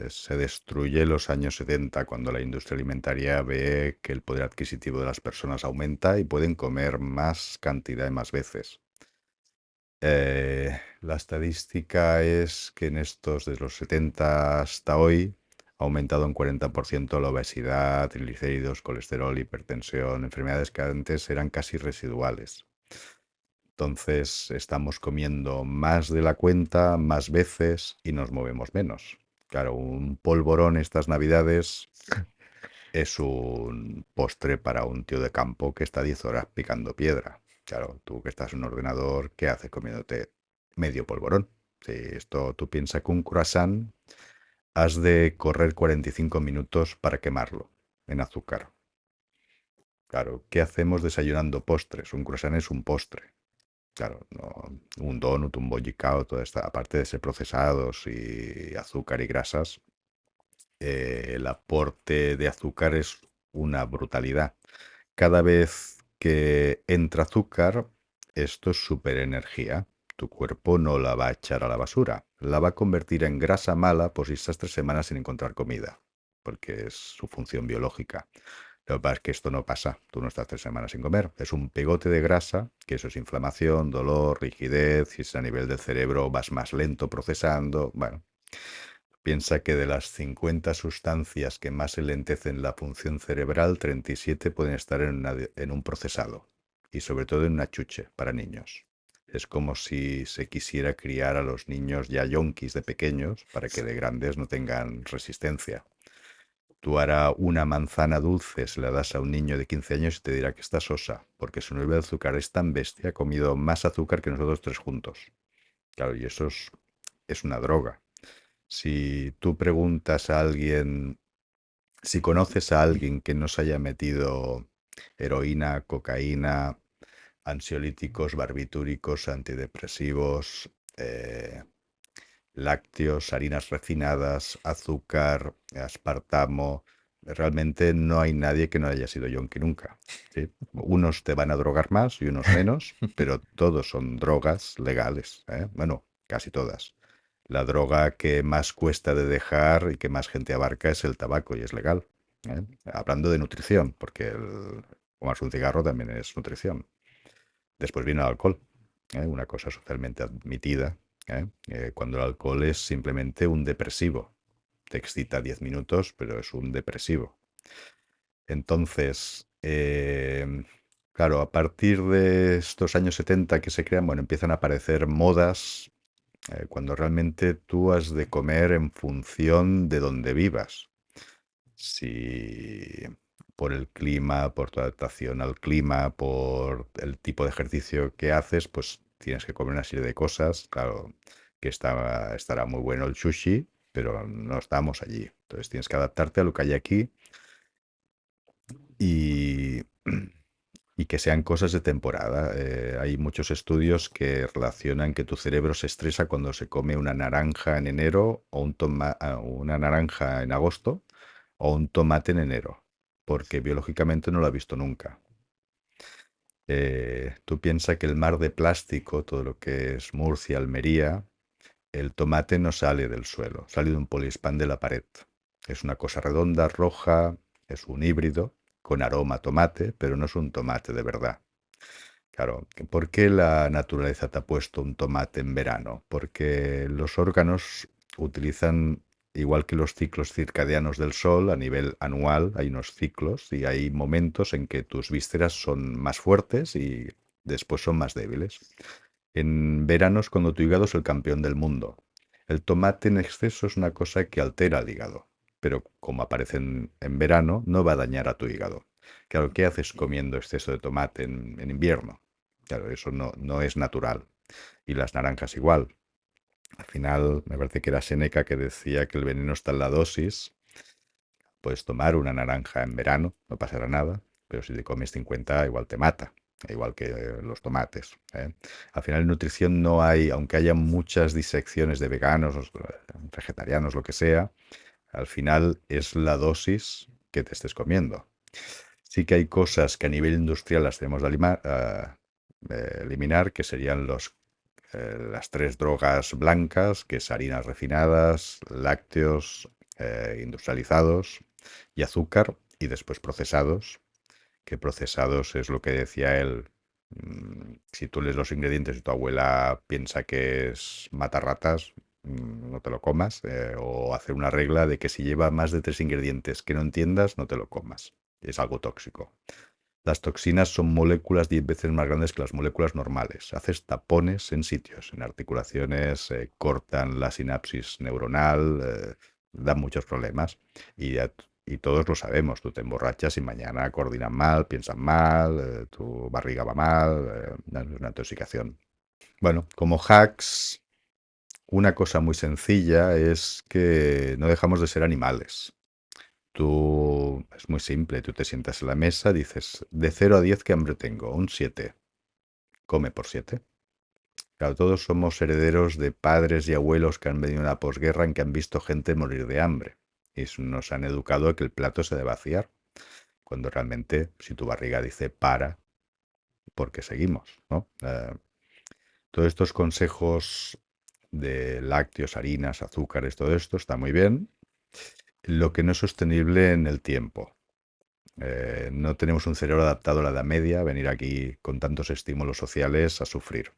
se destruye en los años 70 cuando la industria alimentaria ve que el poder adquisitivo de las personas aumenta y pueden comer más cantidad y más veces. La estadística es que en estos, desde los 70 hasta hoy, ha aumentado un 40% la obesidad, triglicéridos, colesterol, hipertensión, enfermedades que antes eran casi residuales. Entonces estamos comiendo más de la cuenta, más veces y nos movemos menos. Claro, un polvorón estas navidades es un postre para un tío de campo que está 10 horas picando piedra. Claro, tú que estás en un ordenador, ¿qué haces comiéndote medio polvorón? Si esto tú piensas que un croissant has de correr 45 minutos para quemarlo en azúcar. Claro, ¿qué hacemos desayunando postres? Un croissant es un postre. Claro, un donut, un bollicao, toda esta, aparte de ser procesados y azúcar y grasas, el aporte de azúcar es una brutalidad. Cada vez que entra azúcar, esto es superenergía. Tu cuerpo no la va a echar a la basura, la va a convertir en grasa mala por si estás 3 semanas sin encontrar comida, porque es su función biológica. Lo que pasa es que esto no pasa, tú no estás 3 semanas sin comer, es un pegote de grasa, que eso es inflamación, dolor, rigidez, si es a nivel del cerebro vas más lento procesando, bueno, piensa que de las 50 sustancias que más enlentecen la función cerebral, 37 pueden estar en un procesado y sobre todo en una chuche para niños. Es como si se quisiera criar a los niños ya yonkis de pequeños para que de grandes no tengan resistencia. Tú harás una manzana dulce, se la das a un niño de 15 años y te dirá que está sosa, porque su nivel de azúcar es tan bestia, ha comido más azúcar que nosotros tres juntos. Claro, y eso es una droga. Si tú preguntas a alguien, si conoces a alguien que no se haya metido heroína, cocaína, ansiolíticos, barbitúricos, antidepresivos, lácteos, harinas refinadas, azúcar, aspartamo. Realmente no hay nadie que no haya sido yonki nunca. ¿Sí? Unos te van a drogar más y unos menos, pero todos son drogas legales. Bueno, casi todas. La droga que más cuesta de dejar y que más gente abarca es el tabaco y es legal. Hablando de nutrición, porque fumarse un cigarro también es nutrición. Después viene el alcohol, una cosa socialmente admitida, cuando el alcohol es simplemente un depresivo. Te excita 10 minutos, pero es un depresivo. Entonces, claro, a partir de estos años 70 que se crean, bueno, empiezan a aparecer modas cuando realmente tú has de comer en función de donde vivas. Si por el clima, por tu adaptación al clima, por el tipo de ejercicio que haces, pues tienes que comer una serie de cosas. Claro, que estará muy bueno el sushi, pero no estamos allí. Entonces tienes que adaptarte a lo que hay aquí y, y que sean cosas de temporada. Hay muchos estudios que relacionan que tu cerebro se estresa cuando se come una naranja en enero o una naranja en agosto o un tomate en enero, porque biológicamente no lo ha visto nunca. Tú piensas que el mar de plástico, todo lo que es Murcia, Almería, el tomate no sale del suelo, sale de un poliespán de la pared. Es una cosa redonda, roja, es un híbrido con aroma a tomate, pero no es un tomate de verdad. Claro, ¿por qué la naturaleza te ha puesto un tomate en verano? Porque los órganos utilizan, igual que los ciclos circadianos del sol, a nivel anual hay unos ciclos y hay momentos en que tus vísceras son más fuertes y después son más débiles. En verano es cuando tu hígado es el campeón del mundo. El tomate en exceso es una cosa que altera el hígado, pero como aparece en verano, no va a dañar a tu hígado. Claro, ¿qué haces comiendo exceso de tomate en invierno? Claro, eso no es natural. Y las naranjas igual. Al final, me parece que era Seneca que decía que el veneno está en la dosis. Puedes tomar una naranja en verano, no pasará nada, pero si te comes 50 igual te mata, igual que los tomates. Al final en nutrición no hay, aunque haya muchas disecciones de veganos, vegetarianos, lo que sea, al final es la dosis que te estés comiendo. Sí que hay cosas que a nivel industrial las tenemos de eliminar, que serían las tres drogas blancas, que es harinas refinadas, lácteos industrializados y azúcar, y después procesados, que procesados es lo que decía él. Si tú lees los ingredientes y tu abuela piensa que es matar ratas, no te lo comas, o hacer una regla de que si lleva más de 3 ingredientes que no entiendas, no te lo comas. Es algo tóxico. Las toxinas son moléculas 10 veces más grandes que las moléculas normales. Haces tapones en sitios, en articulaciones, cortan la sinapsis neuronal, dan muchos problemas. Y todos lo sabemos, tú te emborrachas y mañana coordinas mal, piensas mal, tu barriga va mal, es una intoxicación. Bueno, como hacks, una cosa muy sencilla es que no dejamos de ser animales. Es muy simple, tú te sientas en la mesa, dices, de 0 a 10, ¿qué hambre tengo? Un 7. Come por 7. Claro, todos somos herederos de padres y abuelos que han venido en la posguerra en que han visto gente morir de hambre. Y nos han educado a que el plato se debe vaciar. Cuando realmente, si tu barriga dice para, porque seguimos, ¿no? Todos estos consejos de lácteos, harinas, azúcares, todo esto está muy bien. Lo que no es sostenible en el tiempo. No tenemos un cerebro adaptado a la edad media, venir aquí con tantos estímulos sociales a sufrir.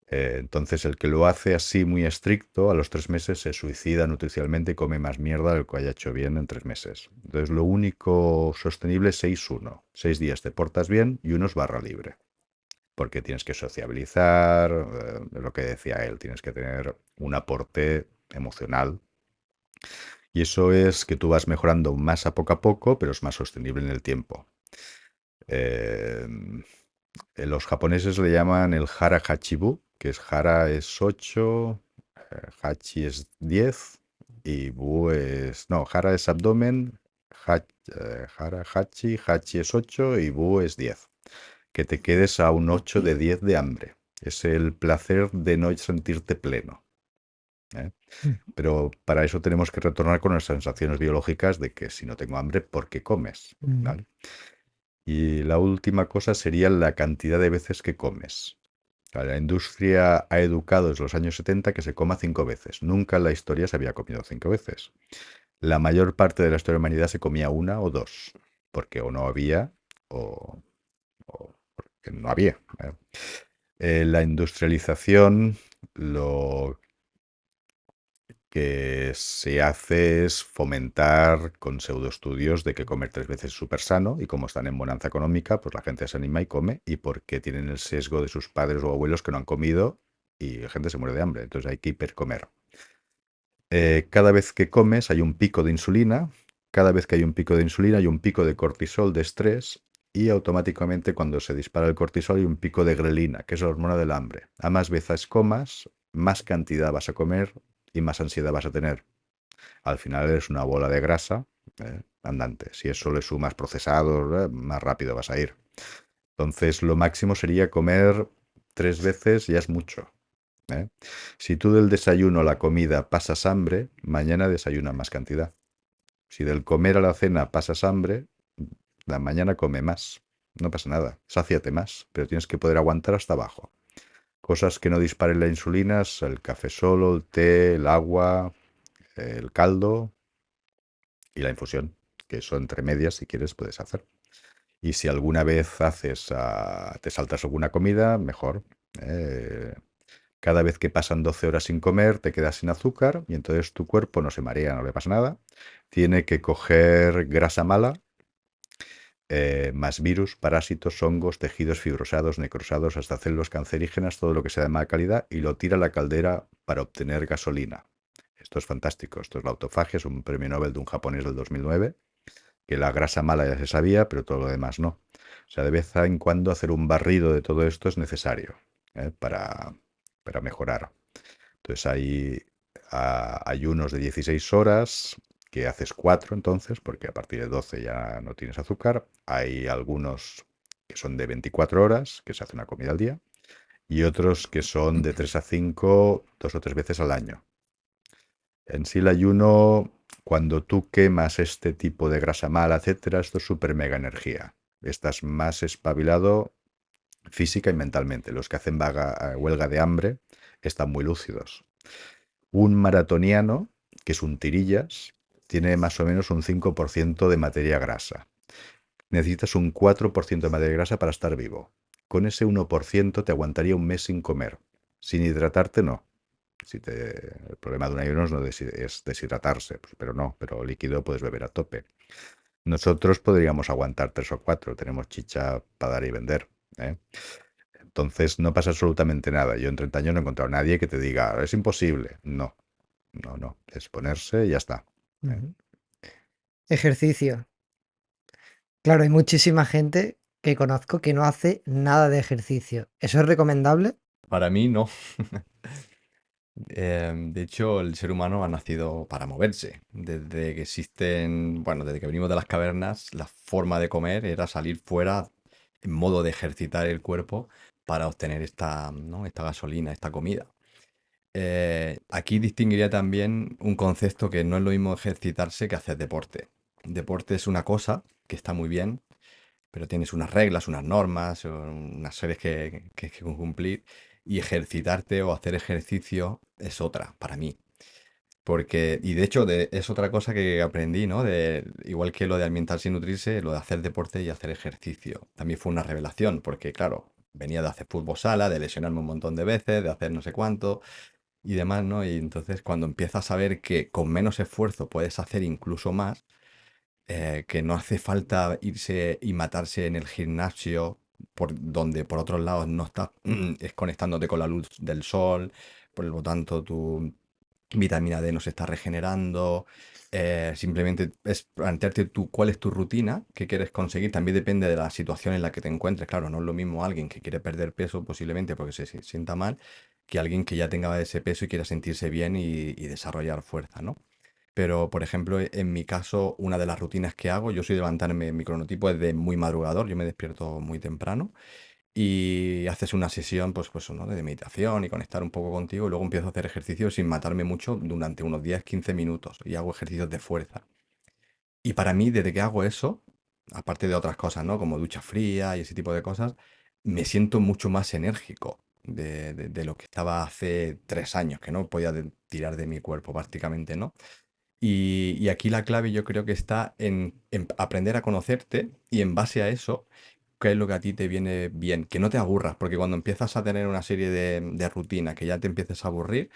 Entonces, el que lo hace así muy estricto, a los 3 meses se suicida nutricionalmente y come más mierda de lo que haya hecho bien en 3 meses. Entonces, lo único sostenible es 6-1. 6 días te portas bien y uno es barra libre. Porque tienes que sociabilizar, lo que decía él, tienes que tener un aporte emocional. Y eso es que tú vas mejorando más a poco, pero es más sostenible en el tiempo. Eh, los japoneses le llaman el hara hachibu, que es hara es 8, hachi es 10 y bu es... No, hara es abdomen, hara hachi, hachi es 8 y bu es 10. Que te quedes a un 8 de 10 de hambre. Es el placer de no sentirte pleno. ¿Eh? Pero para eso tenemos que retornar con las sensaciones biológicas de que si no tengo hambre, ¿por qué comes? ¿Vale? Y la última cosa sería la cantidad de veces que comes. La industria ha educado desde los años 70 que se coma 5 veces. Nunca en la historia se había comido 5 veces. La mayor parte de la historia de la humanidad se comía una o dos, porque o no había o porque no había. La industrialización lo que se hace es fomentar con pseudoestudios de que comer 3 veces es súper sano y como están en bonanza económica, pues la gente se anima y come y porque tienen el sesgo de sus padres o abuelos que no han comido y la gente se muere de hambre, entonces hay que hipercomer. Cada vez que comes hay un pico de insulina, cada vez que hay un pico de insulina hay un pico de cortisol de estrés y automáticamente cuando se dispara el cortisol hay un pico de grelina, que es la hormona del hambre. A más veces comas, más cantidad vas a comer y más ansiedad vas a tener. Al final es una bola de grasa andante. Si eso le sumas procesados, más rápido vas a ir. Entonces, lo máximo sería comer 3 veces, ya es mucho. ¿Eh? Si tú del desayuno a la comida pasas hambre, mañana desayuna más cantidad. Si del comer a la cena pasas hambre, la mañana come más. No pasa nada, sáciate más, pero tienes que poder aguantar hasta abajo. Cosas que no disparen la insulina, es el café solo, el té, el agua, el caldo y la infusión, que eso entre medias, si quieres, puedes hacer. Y si alguna vez te saltas alguna comida, mejor. ¿Eh? Cada vez que pasan 12 horas sin comer, te quedas sin azúcar y entonces tu cuerpo no se marea, no le pasa nada. Tiene que coger grasa mala, más virus, parásitos, hongos, tejidos fibrosados, necrosados, hasta células cancerígenas, todo lo que sea de mala calidad, y lo tira a la caldera para obtener gasolina. Esto es fantástico. Esto es la autofagia, es un premio Nobel de un japonés del 2009, que la grasa mala ya se sabía, pero todo lo demás no. O sea, de vez en cuando hacer un barrido de todo esto es necesario para mejorar. Entonces hay ayunos de 16 horas, que haces 4 entonces, porque a partir de 12 ya no tienes azúcar. Hay algunos que son de 24 horas, que se hace una comida al día, y otros que son de 3 a 5, 2 o 3 veces al año. En sí el ayuno, cuando tú quemas este tipo de grasa mala, etcétera, esto es súper mega energía. Estás más espabilado física y mentalmente. Los que hacen huelga de hambre están muy lúcidos. Un maratoniano, que es un tirillas, tiene más o menos un 5% de materia grasa. Necesitas un 4% de materia grasa para estar vivo. Con ese 1% te aguantaría un mes sin comer. Sin hidratarte, no. El problema de un ayuno es deshidratarse, pues, pero no, pero líquido puedes beber a tope. Nosotros podríamos aguantar 3 o 4, tenemos chicha para dar y vender. ¿Eh? Entonces no pasa absolutamente nada. Yo en 30 años no he encontrado a nadie que te diga, es imposible. No, no, es ponerse y ya está. Ujú. Ejercicio. Claro, hay muchísima gente que conozco que no hace nada de ejercicio. ¿Eso es recomendable? Para mí no. De hecho, el ser humano ha nacido para moverse. Desde que existen, bueno, desde que venimos de las cavernas, la forma de comer era salir fuera en modo de ejercitar el cuerpo para obtener esta, ¿no? esta gasolina, esta comida. Aquí distinguiría también un concepto que no es lo mismo ejercitarse que hacer deporte. Deporte es una cosa que está muy bien, pero tienes unas reglas, unas normas, unas series que cumplir, y ejercitarte o hacer ejercicio es otra, para mí. Porque, y de hecho, es otra cosa que aprendí, ¿no? Igual que lo de alimentarse y nutrirse, lo de hacer deporte y hacer ejercicio. También fue una revelación, porque claro, venía de hacer fútbol sala, de lesionarme un montón de veces, de hacer no sé cuánto y demás, ¿no? Y entonces cuando empiezas a ver que con menos esfuerzo puedes hacer incluso más, que no hace falta irse y matarse en el gimnasio, por donde por otros lados no estás desconectándote con la luz del sol, por lo tanto tu vitamina D no se está regenerando. Simplemente es plantearte tú cuál es tu rutina, qué quieres conseguir. También depende de la situación en la que te encuentres. Claro, no es lo mismo alguien que quiere perder peso posiblemente porque se sienta mal, que alguien que ya tenga ese peso y quiera sentirse bien y desarrollar fuerza, ¿no? Pero, por ejemplo, en mi caso, una de las rutinas que hago, yo soy de levantarme, mi cronotipo es de muy madrugador, yo me despierto muy temprano y haces una sesión, pues, ¿no? de meditación y conectar un poco contigo y luego empiezo a hacer ejercicio sin matarme mucho durante unos 10-15 minutos y hago ejercicios de fuerza. Y para mí, desde que hago eso, aparte de otras cosas, ¿no? Como ducha fría y ese tipo de cosas, me siento mucho más enérgico de lo que estaba hace 3 años, que no podía tirar de mi cuerpo prácticamente, ¿no? Y aquí la clave yo creo que está en aprender a conocerte y en base a eso, qué es lo que a ti te viene bien, que no te aburras, porque cuando empiezas a tener una serie de rutinas que ya te empieces a aburrir,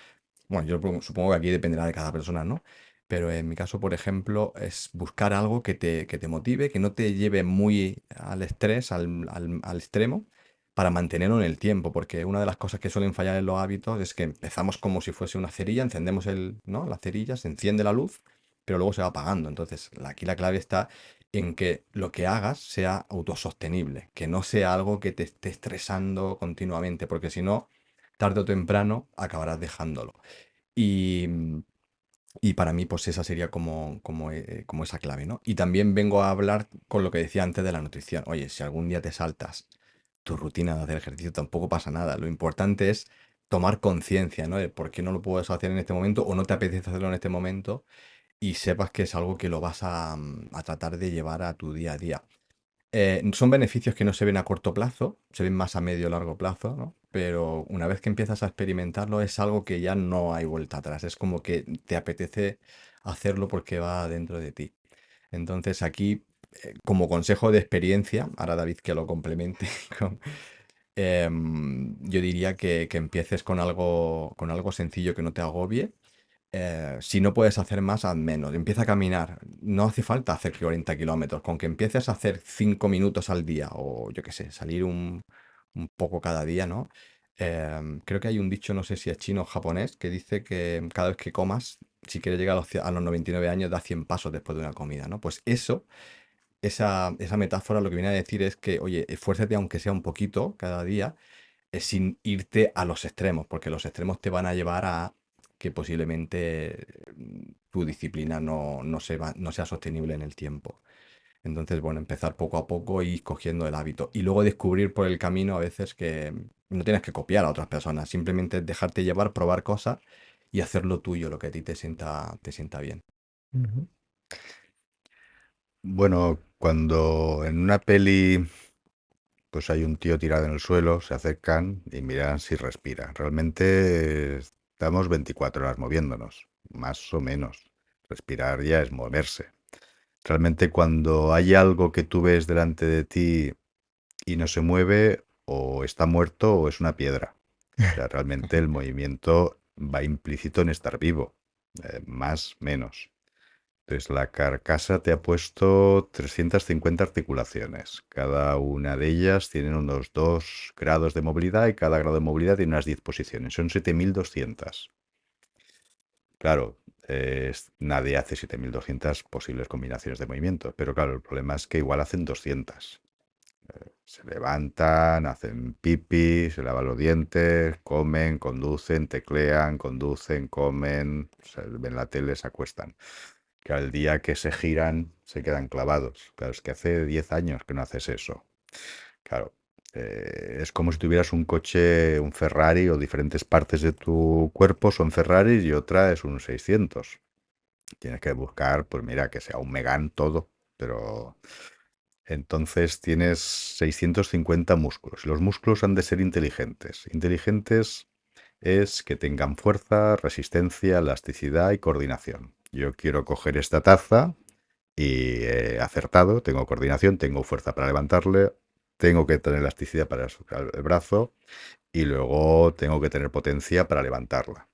bueno, yo supongo que aquí dependerá de cada persona, ¿no? Pero en mi caso, por ejemplo, es buscar algo que te motive, que no te lleve muy al estrés, al extremo, para mantenerlo en el tiempo, porque una de las cosas que suelen fallar en los hábitos es que empezamos como si fuese una cerilla, encendemos ¿no? La cerilla, se enciende la luz, pero luego se va apagando. Entonces, aquí la clave está en que lo que hagas sea autosostenible, que no sea algo que te esté estresando continuamente, porque si no, tarde o temprano acabarás dejándolo. Y, y para mí, pues esa sería como esa clave, ¿no? Y también vengo a hablar con lo que decía antes de la nutrición. Oye, si algún día te saltas tu rutina de hacer ejercicio, tampoco pasa nada. Lo importante es tomar conciencia, ¿no? De por qué no lo puedes hacer en este momento o no te apetece hacerlo en este momento y sepas que es algo que lo vas a tratar de llevar a tu día a día. Son beneficios que no se ven a corto plazo, se ven más a medio o largo plazo, ¿no? Pero una vez que empiezas a experimentarlo es algo que ya no hay vuelta atrás, es como que te apetece hacerlo porque va dentro de ti. Entonces aquí, como consejo de experiencia, ahora David que lo complemente, yo diría que empieces con algo sencillo que no te agobie. Si no puedes hacer más, haz menos. Empieza a caminar. No hace falta hacer 40 kilómetros. Con que empieces a hacer 5 minutos al día o yo qué sé, salir un poco cada día, ¿no? Creo que hay un dicho, no sé si es chino o japonés, que dice que cada vez que comas, si quieres llegar a los 99 años, da 100 pasos después de una comida, ¿no? Pues esa metáfora lo que viene a decir es que, oye, esfuérzate aunque sea un poquito cada día, sin irte a los extremos, porque los extremos te van a llevar a que posiblemente tu disciplina no sea sostenible en el tiempo. Entonces, bueno, empezar poco a poco y ir cogiendo el hábito. Y luego descubrir por el camino a veces que no tienes que copiar a otras personas, simplemente dejarte llevar, probar cosas y hacer lo tuyo, lo que a ti te sienta bien. Ujú. Bueno, cuando en una peli pues hay un tío tirado en el suelo, se acercan y miran si respira. Realmente estamos 24 horas moviéndonos, más o menos. Respirar ya es moverse. Realmente cuando hay algo que tú ves delante de ti y no se mueve, o está muerto o es una piedra. O sea, realmente el movimiento va implícito en estar vivo, más, menos. Entonces, la carcasa te ha puesto 350 articulaciones. Cada una de ellas tiene unos 2 grados de movilidad y cada grado de movilidad tiene unas 10 posiciones. Son 7.200. Claro, nadie hace 7.200 posibles combinaciones de movimiento, pero claro, el problema es que igual hacen 200. Se levantan, hacen pipí, se lavan los dientes, comen, conducen, teclean, conducen, comen, ven la tele, se acuestan. Que al día que se giran se quedan clavados. Claro, es que hace 10 años que no haces eso. Claro, es como si tuvieras un coche, un Ferrari o diferentes partes de tu cuerpo son Ferraris y otra es un 600. Tienes que buscar, pues mira, que sea un Megane todo, pero entonces tienes 650 músculos. Los músculos han de ser inteligentes. Inteligentes es que tengan fuerza, resistencia, elasticidad y coordinación. Yo quiero coger esta taza y he acertado, tengo coordinación, tengo fuerza para levantarle, tengo que tener elasticidad para sacar el brazo y luego tengo que tener potencia para levantarla.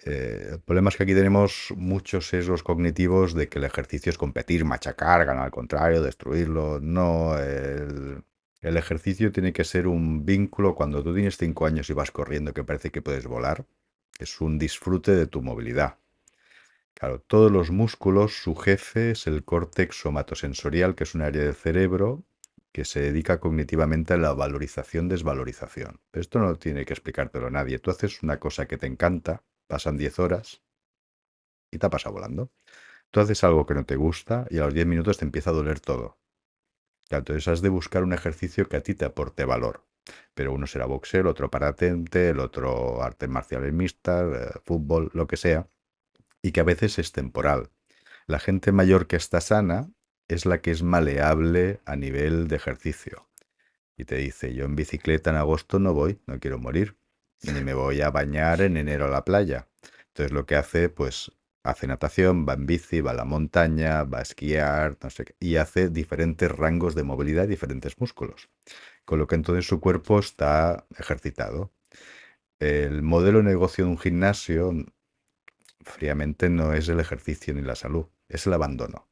El problema es que aquí tenemos muchos sesgos cognitivos de que el ejercicio es competir, machacar, ganar al contrario, destruirlo. No, el ejercicio tiene que ser un vínculo. Cuando tú tienes 5 años y vas corriendo que parece que puedes volar, es un disfrute de tu movilidad. Claro, todos los músculos, su jefe es el córtex somatosensorial, que es un área del cerebro que se dedica cognitivamente a la valorización-desvalorización. Pero esto no tiene que explicártelo nadie. Tú haces una cosa que te encanta, pasan 10 horas y te ha pasado volando. Tú haces algo que no te gusta y a los 10 minutos te empieza a doler todo. Claro, entonces has de buscar un ejercicio que a ti te aporte valor. Pero uno será boxeo, el otro paratente, el otro artes marciales mixtas, fútbol, lo que sea, y que a veces es temporal. La gente mayor que está sana es la que es maleable a nivel de ejercicio. Y te dice, yo en bicicleta en agosto no voy, no quiero morir, ni me voy a bañar en enero a la playa. Entonces lo que hace, pues, hace natación, va en bici, va a la montaña, va a esquiar, no sé qué, y hace diferentes rangos de movilidad, diferentes músculos. Con lo que entonces su cuerpo está ejercitado. El modelo de negocio de un gimnasio, fríamente, no es el ejercicio ni la salud, es el abandono.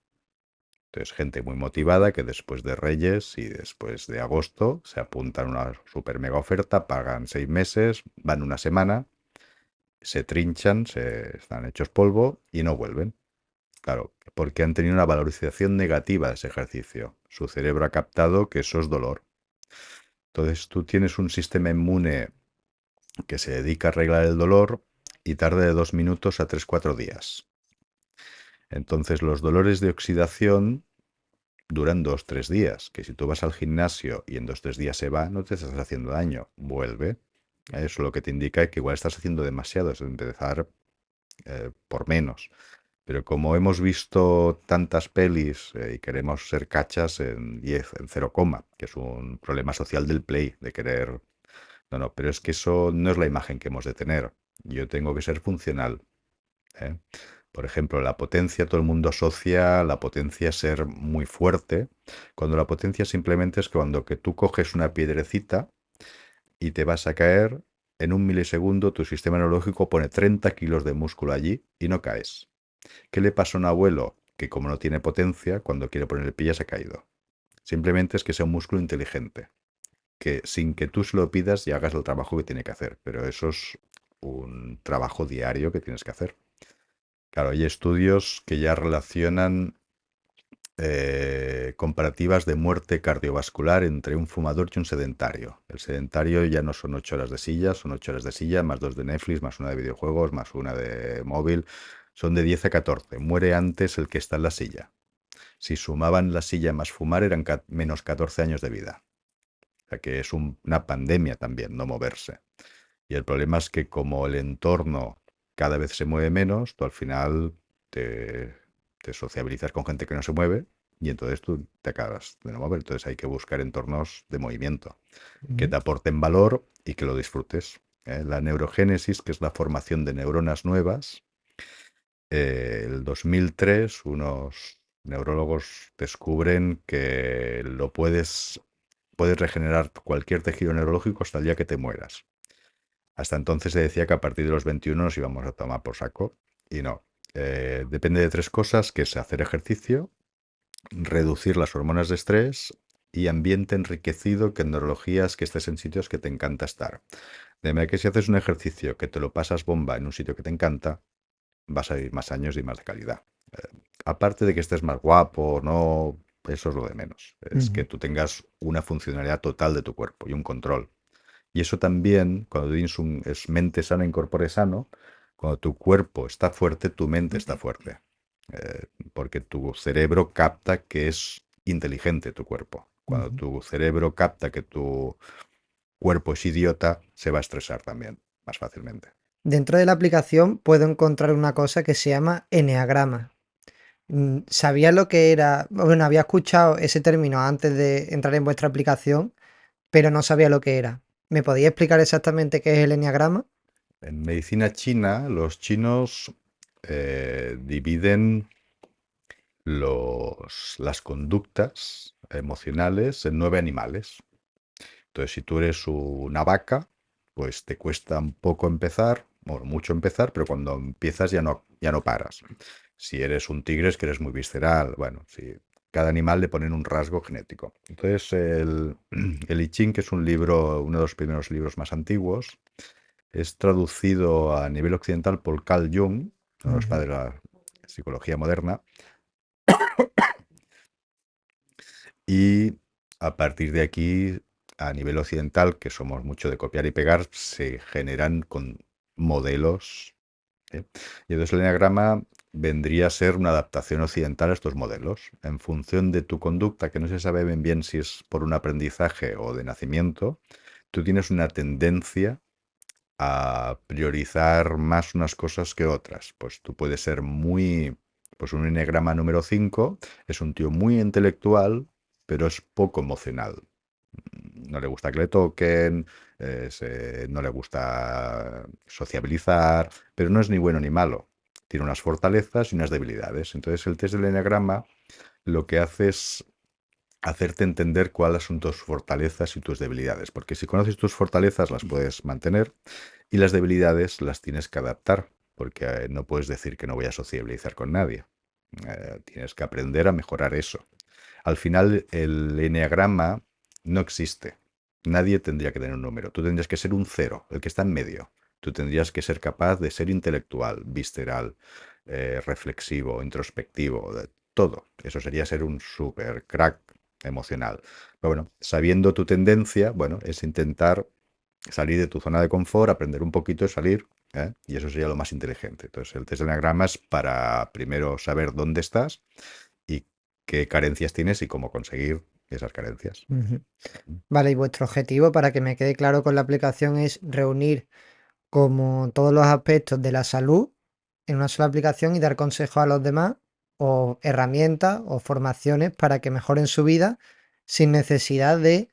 Entonces, gente muy motivada que después de Reyes y después de agosto se apuntan a una super mega oferta, pagan 6 meses, van una semana, se trinchan, se están hechos polvo y no vuelven. Claro, porque han tenido una valorización negativa de ese ejercicio. Su cerebro ha captado que eso es dolor. Entonces, tú tienes un sistema inmune que se dedica a arreglar el dolor y tarda de 2 minutos a 3, 4 días. Entonces, los dolores de oxidación duran 2, 3 días, que si tú vas al gimnasio y en 2, 3 días se va, no te estás haciendo daño, vuelve. Eso lo que te indica es que igual estás haciendo demasiado, es empezar por menos. Pero como hemos visto tantas pelis y queremos ser cachas en 10, en 0, que es un problema social del play, de querer... No, no, pero es que eso no es la imagen que hemos de tener. Yo tengo que ser funcional. ¿eh? Por ejemplo, la potencia, todo el mundo asocia la potencia a ser muy fuerte, cuando la potencia simplemente es cuando que tú coges una piedrecita y te vas a caer, en un milisegundo tu sistema neurológico pone 30 kilos de músculo allí y no caes. ¿Qué le pasa a un abuelo que como no tiene potencia, cuando quiere poner el pie ya se ha caído? Simplemente es que sea un músculo inteligente, que sin que tú se lo pidas ya hagas el trabajo que tiene que hacer, pero eso es un trabajo diario que tienes que hacer. Claro, hay estudios que ya relacionan comparativas de muerte cardiovascular entre un fumador y un sedentario. El sedentario ya no son 8 horas de silla, son 8 horas de silla, más 2 de Netflix, más una de videojuegos, más una de móvil. Son de 10 a 14. Muere antes el que está en la silla. Si sumaban la silla más fumar, eran menos 14 años de vida. O sea que es una pandemia también, no moverse. Y el problema es que como el entorno cada vez se mueve menos, tú al final te sociabilizas con gente que no se mueve y entonces tú te acabas de no mover. Entonces hay que buscar entornos de movimiento que te aporten valor y que lo disfrutes. La neurogénesis, que es la formación de neuronas nuevas, el 2003 unos neurólogos descubren que puedes regenerar cualquier tejido neurológico hasta el día que te mueras. Hasta entonces se decía que a partir de los 21 nos íbamos a tomar por saco y no. Depende de 3 cosas, que es hacer ejercicio, reducir las hormonas de estrés y ambiente enriquecido, que en neurologías que estés en sitios que te encanta estar. De manera que si haces un ejercicio que te lo pasas bomba en un sitio que te encanta, vas a vivir más años y más de calidad. Aparte de que estés más guapo o no, eso es lo de menos. Es que tú tengas una funcionalidad total de tu cuerpo y un control. Y eso también, cuando tienes es mente sana, incorpore sano, cuando tu cuerpo está fuerte, tu mente está fuerte. Porque tu cerebro capta que es inteligente tu cuerpo. Cuando tu cerebro capta que tu cuerpo es idiota, se va a estresar también, más fácilmente. Dentro de la aplicación puedo encontrar una cosa que se llama eneagrama. Sabía lo que era, bueno, había escuchado ese término antes de entrar en vuestra aplicación, pero no sabía lo que era. ¿Me podía explicar exactamente qué es el eneagrama? En medicina china, los chinos dividen las conductas emocionales en 9 animales. Entonces, si tú eres una vaca, pues te cuesta un poco empezar, o mucho empezar, pero cuando empiezas ya no paras. Si eres un tigre es que eres muy visceral. Bueno, si cada animal le ponen un rasgo genético. Entonces, el I Ching, que es un libro, uno de los primeros libros más antiguos, es traducido a nivel occidental por Carl Jung, uno de los Ujú. padres de la psicología moderna, y a partir de aquí, a nivel occidental, que somos mucho de copiar y pegar, se generan con modelos, ¿eh? Y entonces el enneagrama vendría a ser una adaptación occidental a estos modelos. En función de tu conducta, que no se sabe bien si es por un aprendizaje o de nacimiento, tú tienes una tendencia a priorizar más unas cosas que otras. Pues tú puedes ser pues un enneagrama número 5 es un tío muy intelectual, pero es poco emocional. No le gusta que le toquen, no le gusta sociabilizar, pero no es ni bueno ni malo. Tiene unas fortalezas y unas debilidades. Entonces el test del enneagrama lo que hace es hacerte entender cuáles son tus fortalezas y tus debilidades, porque si conoces tus fortalezas las puedes mantener y las debilidades las tienes que adaptar, porque no puedes decir que no voy a sociabilizar con nadie. Tienes que aprender a mejorar eso. Al final, el eneagrama no existe. Nadie tendría que tener un número. Tú tendrías que ser un cero, el que está en medio. Tú tendrías que ser capaz de ser intelectual, visceral, reflexivo, introspectivo, de todo. Eso sería ser un super crack emocional. Pero bueno, sabiendo tu tendencia, bueno, es intentar salir de tu zona de confort, aprender un poquito y salir, ¿eh? Y eso sería lo más inteligente. Entonces, el test de eneagrama es para primero saber dónde estás y qué carencias tienes y cómo conseguir esas carencias. Ujú. Vale, y vuestro objetivo, para que me quede claro con la aplicación, es reunir como todos los aspectos de la salud en una sola aplicación y dar consejos a los demás o herramientas o formaciones para que mejoren su vida sin necesidad de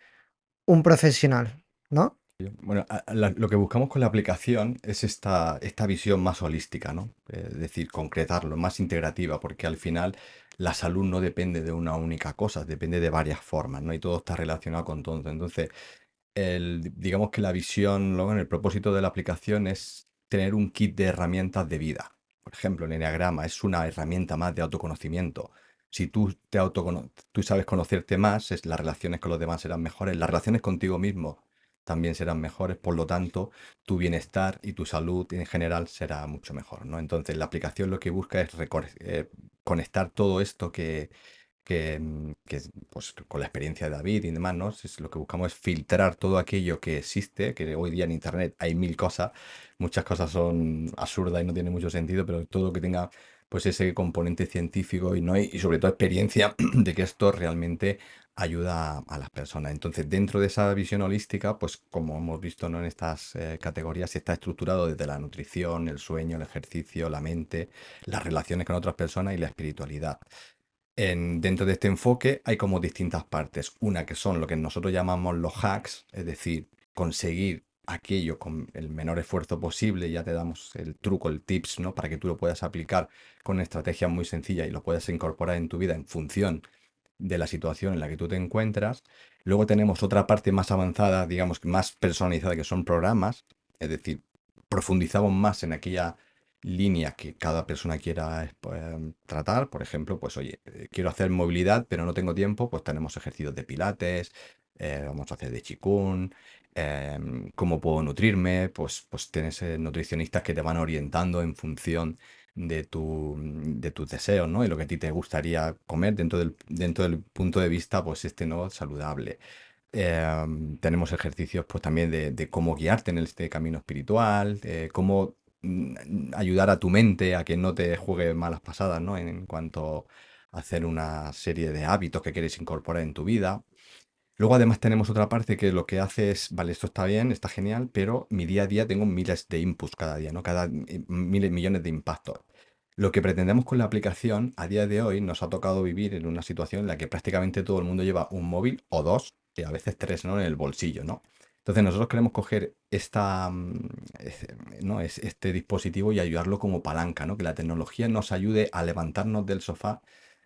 un profesional, ¿no? Bueno, lo que buscamos con la aplicación es esta visión más holística, ¿no? Es decir, concretarlo, más integrativa, porque al final la salud no depende de una única cosa, depende de varias formas, ¿no? Y todo está relacionado con todo. Entonces, digamos que la visión, luego en el propósito de la aplicación es tener un kit de herramientas de vida. Por ejemplo, el enneagrama es una herramienta más de autoconocimiento. Si tú sabes conocerte más, las relaciones con los demás serán mejores, las relaciones contigo mismo también serán mejores, por lo tanto, tu bienestar y tu salud en general será mucho mejor, ¿no? Entonces, la aplicación lo que busca es conectar todo esto pues, con la experiencia de David y demás, ¿no? Lo que buscamos es filtrar todo aquello que existe, que hoy día en Internet hay mil cosas, muchas cosas son absurdas y no tienen mucho sentido, pero todo lo que tenga pues ese componente científico y sobre todo experiencia de que esto realmente ayuda a las personas. Entonces, dentro de esa visión holística, pues como hemos visto, ¿no? En estas categorías, está estructurado desde la nutrición, el sueño, el ejercicio, la mente, las relaciones con otras personas y la espiritualidad. Dentro de este enfoque hay como distintas partes. Una que son lo que nosotros llamamos los hacks, es decir, conseguir aquello con el menor esfuerzo posible. Ya te damos el truco, el tips, ¿no? Para que tú lo puedas aplicar con estrategias muy sencillas y lo puedas incorporar en tu vida en función de la situación en la que tú te encuentras. Luego tenemos otra parte más avanzada, digamos, más personalizada, que son programas. Es decir, profundizamos más en aquella línea que cada persona quiera tratar. Por ejemplo, pues oye, quiero hacer movilidad, pero no tengo tiempo, pues tenemos ejercicios de pilates, vamos a hacer de qigong, cómo puedo nutrirme, pues tienes nutricionistas que te van orientando en función de tus deseos, ¿no? Y lo que a ti te gustaría comer dentro del punto de vista, pues no saludable. Tenemos ejercicios pues también de cómo guiarte en este camino espiritual, cómo ayudar a tu mente a que no te juegue malas pasadas, ¿no? En cuanto a hacer una serie de hábitos que quieres incorporar en tu vida. Luego además tenemos otra parte que lo que hace es, vale, esto está bien, está genial, pero mi día a día tengo miles de inputs cada día, ¿no? Cada miles, millones de impactos. Lo que pretendemos con la aplicación a día de hoy nos ha tocado vivir en una situación en la que prácticamente todo el mundo lleva un móvil o dos, y a veces tres, ¿no? En el bolsillo, ¿no? Entonces nosotros queremos coger ¿no? este dispositivo y ayudarlo como palanca, ¿no? Que la tecnología nos ayude a levantarnos del sofá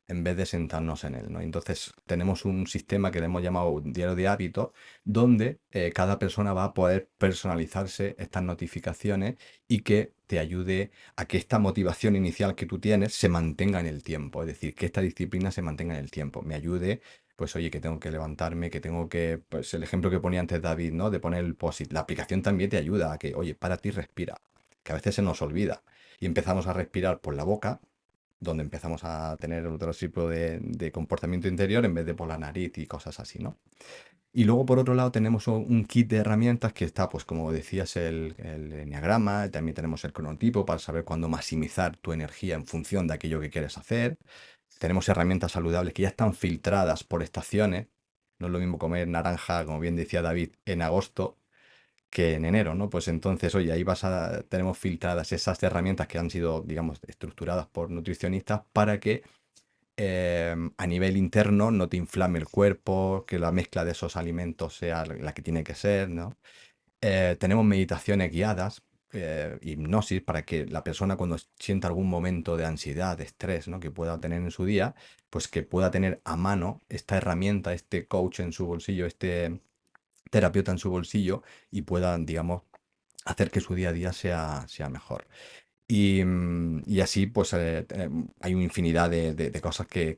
en vez de sentarnos en él, ¿no? Entonces tenemos un sistema que le hemos llamado un diario de hábitos, donde cada persona va a poder personalizarse estas notificaciones y que te ayude a que esta motivación inicial que tú tienes se mantenga en el tiempo, es decir, que esta disciplina se mantenga en el tiempo, me ayude, pues oye, que tengo que levantarme, que tengo que, pues el ejemplo que ponía antes David, ¿no? De poner el post-it, la aplicación también te ayuda a que, oye, para ti, respira, que a veces se nos olvida y empezamos a respirar por la boca, donde empezamos a tener otro tipo de comportamiento interior en vez de por la nariz y cosas así, ¿no? Y luego, por otro lado, tenemos un kit de herramientas que está, pues como decías, el enneagrama, también tenemos el cronotipo para saber cuándo maximizar tu energía en función de aquello que quieres hacer. Tenemos herramientas saludables que ya están filtradas por estaciones. No es lo mismo comer naranja, como bien decía David, en agosto que en enero, ¿no? Pues entonces, oye, tenemos filtradas esas herramientas que han sido, digamos, estructuradas por nutricionistas para que a nivel interno no te inflame el cuerpo, que la mezcla de esos alimentos sea la que tiene que ser, ¿no? Tenemos meditaciones guiadas, hipnosis, para que la persona cuando sienta algún momento de ansiedad, de estrés, ¿no? Que pueda tener en su día, pues que pueda tener a mano esta herramienta, este coach en su bolsillo, este terapeuta en su bolsillo y pueda, digamos, hacer que su día a día sea mejor. Y así, pues hay una infinidad de cosas que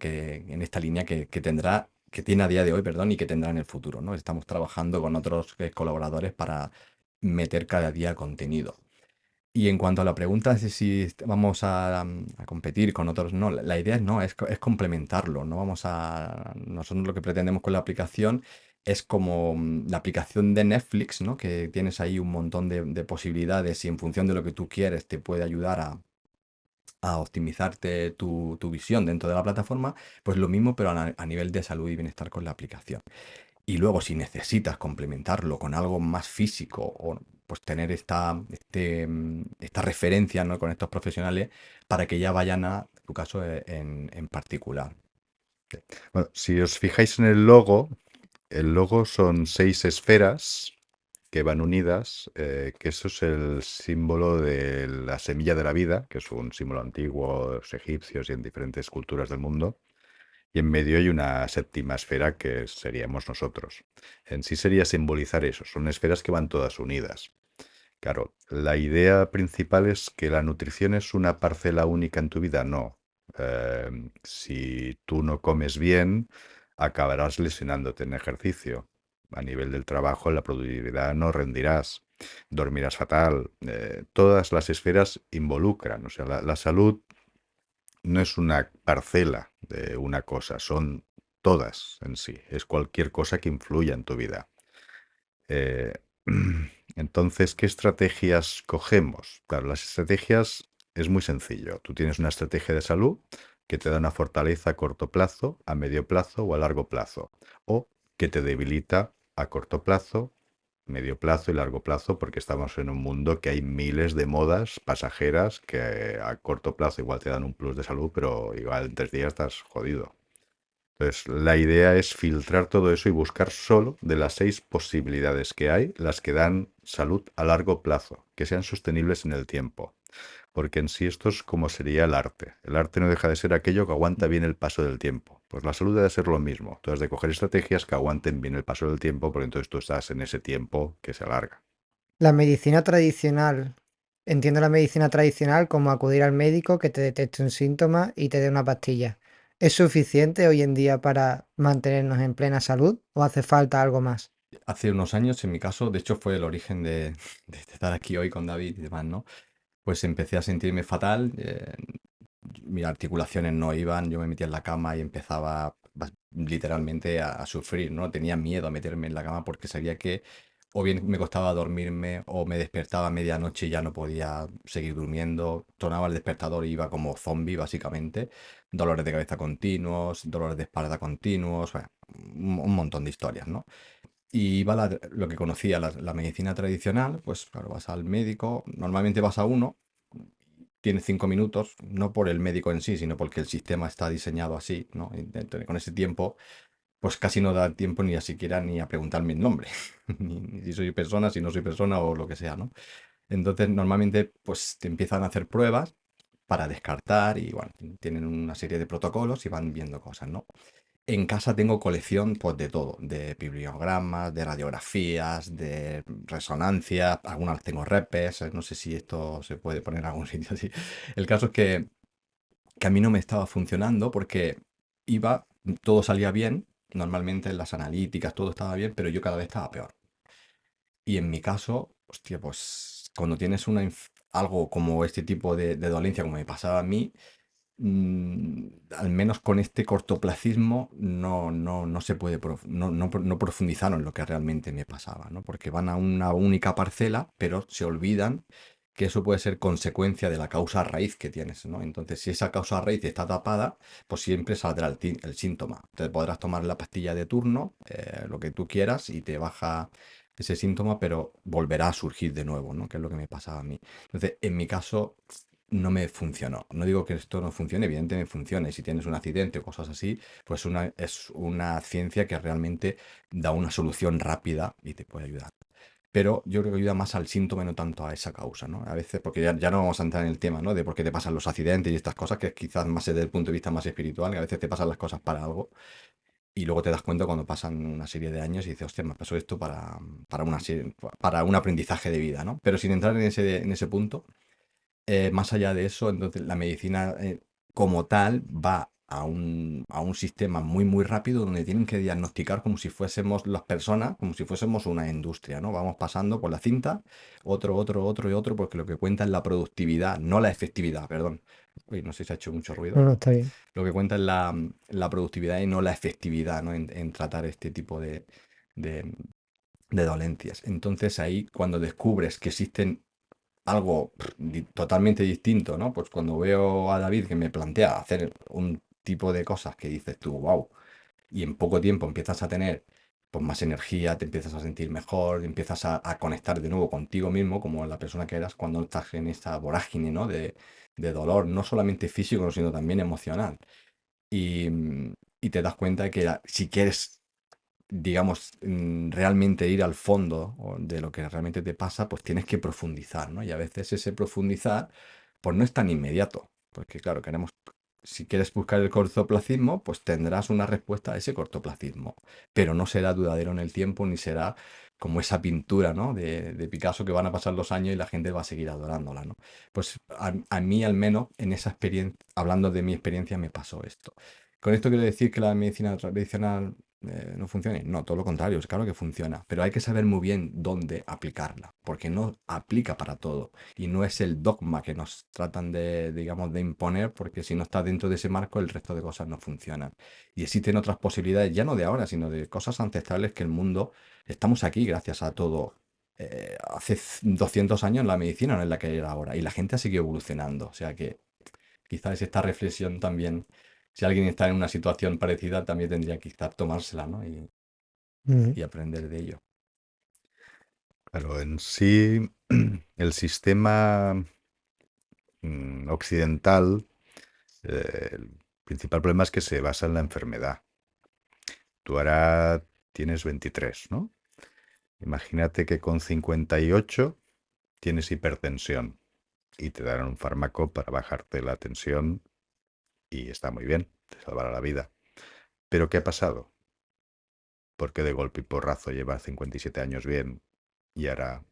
en esta línea que tendrá, que tiene a día de hoy, perdón, y que tendrá en el futuro, ¿no? Estamos trabajando con otros colaboradores para meter cada día contenido. Y en cuanto a la pregunta de si vamos a competir con otros, no, la idea no, es complementarlo, no vamos nosotros lo que pretendemos con la aplicación es como la aplicación de Netflix, ¿no? Que tienes ahí un montón de posibilidades y en función de lo que tú quieres te puede ayudar a optimizarte tu visión dentro de la plataforma, pues lo mismo, pero a nivel de salud y bienestar con la aplicación. Y luego, si necesitas complementarlo con algo más físico o pues tener esta referencia, ¿no? Con estos profesionales para que ya vayan a tu caso en particular. Bueno, si os fijáis en el logo son 6 esferas que van unidas, que eso es el símbolo de la semilla de la vida, que es un símbolo antiguo de los egipcios y en diferentes culturas del mundo. Y en medio hay una séptima esfera que seríamos nosotros. En sí sería simbolizar eso, son esferas que van todas unidas. Claro, la idea principal es que la nutrición es una parcela única en tu vida. No. Si tú no comes bien, acabarás lesionándote en ejercicio. A nivel del trabajo, en la productividad no rendirás, dormirás fatal. Todas las esferas involucran. O sea, la salud no es una parcela de una cosa, son todas en sí. Es cualquier cosa que influya en tu vida. Eh, entonces, ¿qué estrategias cogemos? Claro, las estrategias es muy sencillo. Tú tienes una estrategia de salud que te da una fortaleza a corto plazo, a medio plazo o a largo plazo, o que te debilita a corto plazo, medio plazo y largo plazo, porque estamos en un mundo que hay miles de modas pasajeras que a corto plazo igual te dan un plus de salud, pero igual en 3 días estás jodido. Entonces, la idea es filtrar todo eso y buscar solo de las 6 posibilidades que hay, las que dan salud a largo plazo, que sean sostenibles en el tiempo. Porque en sí esto es como sería el arte. El arte no deja de ser aquello que aguanta bien el paso del tiempo. Pues la salud debe ser lo mismo. Tú has de coger estrategias que aguanten bien el paso del tiempo, porque entonces tú estás en ese tiempo que se alarga. La medicina tradicional, entiendo la medicina tradicional como acudir al médico que te detecte un síntoma y te dé una pastilla. ¿Es suficiente hoy en día para mantenernos en plena salud o hace falta algo más? Hace unos años, en mi caso, de hecho fue el origen de estar aquí hoy con David y demás, ¿no? Pues empecé a sentirme fatal, mis articulaciones no iban, yo me metía en la cama y empezaba literalmente a sufrir, ¿no? Tenía miedo a meterme en la cama porque sabía que o bien me costaba dormirme o me despertaba a medianoche y ya no podía seguir durmiendo, sonaba el despertador y iba como zombie básicamente, dolores de cabeza continuos, dolores de espalda continuos, bueno, un montón de historias, ¿no? Y iba lo que conocía, la medicina tradicional, pues claro, vas al médico, normalmente vas a uno, tienes 5 minutos, no por el médico en sí, sino porque el sistema está diseñado así, ¿no? Y con ese tiempo, pues casi no da tiempo ni siquiera ni a preguntarme el nombre, ni si soy persona, si no soy persona o lo que sea, ¿no? Entonces, normalmente, pues te empiezan a hacer pruebas para descartar y bueno, tienen una serie de protocolos y van viendo cosas, ¿no? En casa tengo colección pues de todo, de bibliogramas, de radiografías, de resonancias, algunas tengo repes, no sé si esto se puede poner en algún sitio así. El caso es que a mí no me estaba funcionando porque iba, todo salía bien, normalmente en las analíticas todo estaba bien, pero yo cada vez estaba peor. Y en mi caso, hostia, pues cuando tienes algo como este tipo de dolencia, como me pasaba a mí, al menos con este cortoplacismo no se puede, no profundizaron en lo que realmente me pasaba, ¿no? Porque van a una única parcela, pero se olvidan que eso puede ser consecuencia de la causa raíz que tienes, ¿no? Entonces, si esa causa raíz está tapada, pues siempre saldrá el síntoma. Te podrás tomar la pastilla de turno, lo que tú quieras, y te baja ese síntoma, pero volverá a surgir de nuevo, ¿no? Que es lo que me pasaba a mí. Entonces, en mi caso, no me funcionó. No digo que esto no funcione, evidentemente funciona. Y si tienes un accidente o cosas así, pues es una ciencia que realmente da una solución rápida y te puede ayudar. Pero yo creo que ayuda más al síntoma y no tanto a esa causa, ¿no? A veces, porque ya no vamos a entrar en el tema, ¿no? De por qué te pasan los accidentes y estas cosas, que es quizás más desde el punto de vista más espiritual, que a veces te pasan las cosas para algo y luego te das cuenta cuando pasan una serie de años y dices, hostia, me pasó esto para un aprendizaje de vida, ¿no? Pero sin entrar en ese punto, más allá de eso, entonces la medicina como tal va a un sistema muy, muy rápido donde tienen que diagnosticar como si fuésemos las personas, como si fuésemos una industria, ¿no? Vamos pasando por la cinta, otro y otro, porque lo que cuenta es la productividad, no la efectividad, perdón. Uy, no sé si ha hecho mucho No, ruido. no, está bien. Lo que cuenta es la productividad y no la efectividad, ¿no? En tratar este tipo de, de dolencias. Entonces ahí, cuando descubres que existen algo totalmente distinto, ¿no? Pues cuando veo a David que me plantea hacer un tipo de cosas que dices tú, wow, y en poco tiempo empiezas a tener pues más energía, te empiezas a sentir mejor, empiezas a conectar de nuevo contigo mismo, como la persona que eras cuando estás en esta vorágine, ¿no? De dolor, no solamente físico, sino también emocional. Y te das cuenta de que si quieres digamos, realmente ir al fondo de lo que realmente te pasa, pues tienes que profundizar, ¿no? Y a veces ese profundizar, pues no es tan inmediato, porque claro, si quieres buscar el cortoplacismo, pues tendrás una respuesta a ese cortoplacismo, pero no será duradero en el tiempo, ni será como esa pintura, ¿no? De Picasso que van a pasar los años y la gente va a seguir adorándola, ¿no? Pues a mí al menos en esa experiencia, hablando de mi experiencia, me pasó esto. Con esto quiero decir que la medicina tradicional no funcione. No, todo lo contrario, es claro que funciona, pero hay que saber muy bien dónde aplicarla, porque no aplica para todo y no es el dogma que nos tratan de, digamos, de imponer, porque si no está dentro de ese marco, el resto de cosas no funcionan. Y existen otras posibilidades, ya no de ahora, sino de cosas ancestrales que el mundo, estamos aquí gracias a todo. Hace 200 años la medicina no es la que era ahora y la gente ha seguido evolucionando, o sea que quizás esta reflexión también, si alguien está en una situación parecida, también tendría que quizás tomársela, ¿no? Ujú. Y aprender de ello. Claro, en sí, el sistema occidental, el principal problema es que se basa en la enfermedad. Tú ahora tienes 23, ¿no? Imagínate que con 58 tienes hipertensión y te darán un fármaco para bajarte la tensión y está muy bien, te salvará la vida. Pero ¿qué ha pasado? Porque de golpe y porrazo llevas 57 años bien y ahora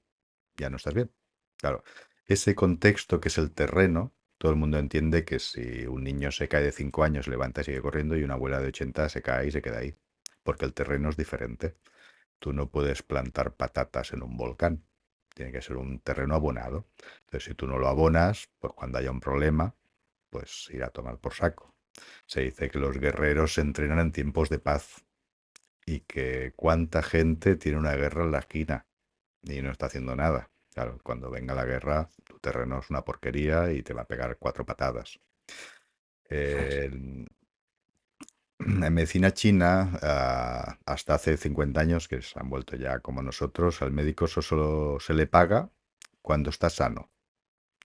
ya no estás bien. Claro, ese contexto que es el terreno, todo el mundo entiende que si un niño se cae de 5 años, levanta y sigue corriendo, y una abuela de 80 se cae y se queda ahí, porque el terreno es diferente. Tú no puedes plantar patatas en un volcán, tiene que ser un terreno abonado. Entonces, si tú no lo abonas, pues cuando haya un problema, pues irá a tomar por saco. Se dice que los guerreros se entrenan en tiempos de paz y que cuánta gente tiene una guerra en la esquina y no está haciendo nada. Claro, cuando venga la guerra, tu terreno es una porquería y te va a pegar 4 patadas. En en medicina china, hasta hace 50 años, que se han vuelto ya como nosotros, al médico solo se le paga cuando estás sano.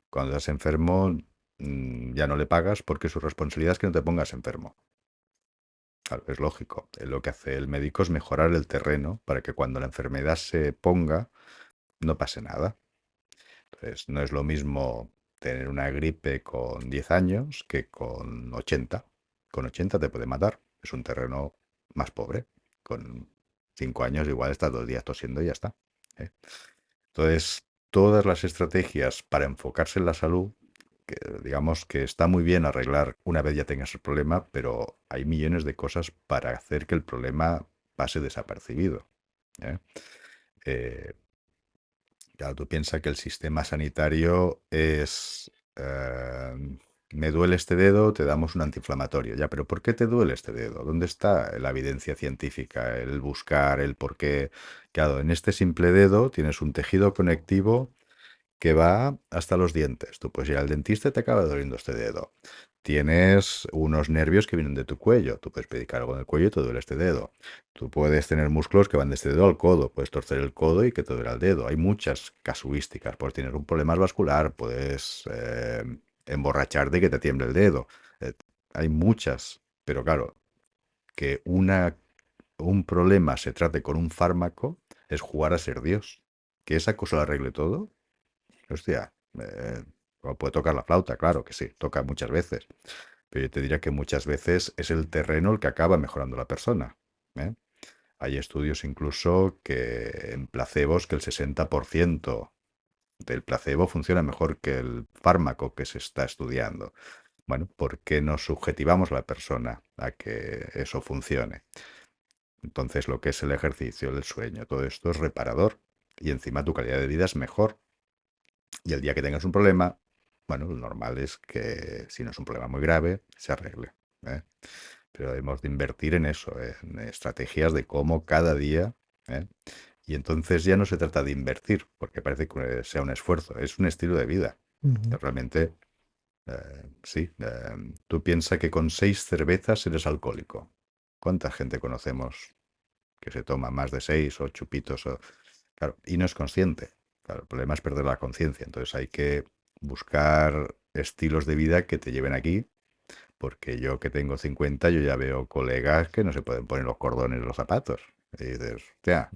Cuando estás enfermo, ya no le pagas porque su responsabilidad es que no te pongas enfermo. Claro, es lógico. Lo que hace el médico es mejorar el terreno para que cuando la enfermedad se ponga, no pase nada. Entonces, no es lo mismo tener una gripe con 10 años que con 80. Con 80 te puede matar. Es un terreno más pobre. Con 5 años igual estás 2 días tosiendo y ya está. ¿Eh? Entonces, todas las estrategias para enfocarse en la salud, que digamos que está muy bien arreglar una vez ya tengas el problema, pero hay millones de cosas para hacer que el problema pase desapercibido. ¿Eh? Eh, Claro, tú piensas que el sistema sanitario es, me duele este dedo, te damos un antiinflamatorio. Ya, pero ¿por qué te duele este dedo? ¿Dónde está la evidencia científica, el buscar, el por qué? Claro, en este simple dedo tienes un tejido conectivo que va hasta los dientes. Tú puedes ir al dentista y te acaba doliendo este dedo. Tienes unos nervios que vienen de tu cuello. Tú puedes predicar algo en el cuello y te duele este dedo. Tú puedes tener músculos que van de este dedo al codo. Puedes torcer el codo y que te duele el dedo. Hay muchas casuísticas. Puedes tener un problema vascular. Puedes emborracharte y que te tiemble el dedo. Eh, Hay muchas. Pero claro, que un problema se trate con un fármaco es jugar a ser Dios. Que esa cosa lo arregle todo. Hostia, puede tocar la flauta, claro que sí, toca muchas veces. Pero yo te diría que muchas veces es el terreno el que acaba mejorando la persona. ¿Eh? Hay estudios incluso que en placebos que el 60% del placebo funciona mejor que el fármaco que se está estudiando. Bueno, porque nos subjetivamos a la persona a que eso funcione. Entonces, lo que es el ejercicio, el sueño, todo esto es reparador y encima tu calidad de vida es mejor. Y el día que tengas un problema, bueno, lo normal es que si no es un problema muy grave, se arregle. ¿Eh? Pero hemos de invertir en eso, en estrategias de cómo cada día. ¿Eh? Y entonces ya no se trata de invertir, porque parece que sea un esfuerzo, es un estilo de vida. Ujú. Realmente, sí. Tú piensas que con 6 cervezas eres alcohólico. ¿Cuánta gente conocemos que se toma más de 6 o chupitos? Claro, y no es consciente. Claro, el problema es perder la conciencia. Entonces hay que buscar estilos de vida que te lleven aquí, porque yo que tengo 50, yo ya veo colegas que no se pueden poner los cordones de los zapatos. Y dices, hostia,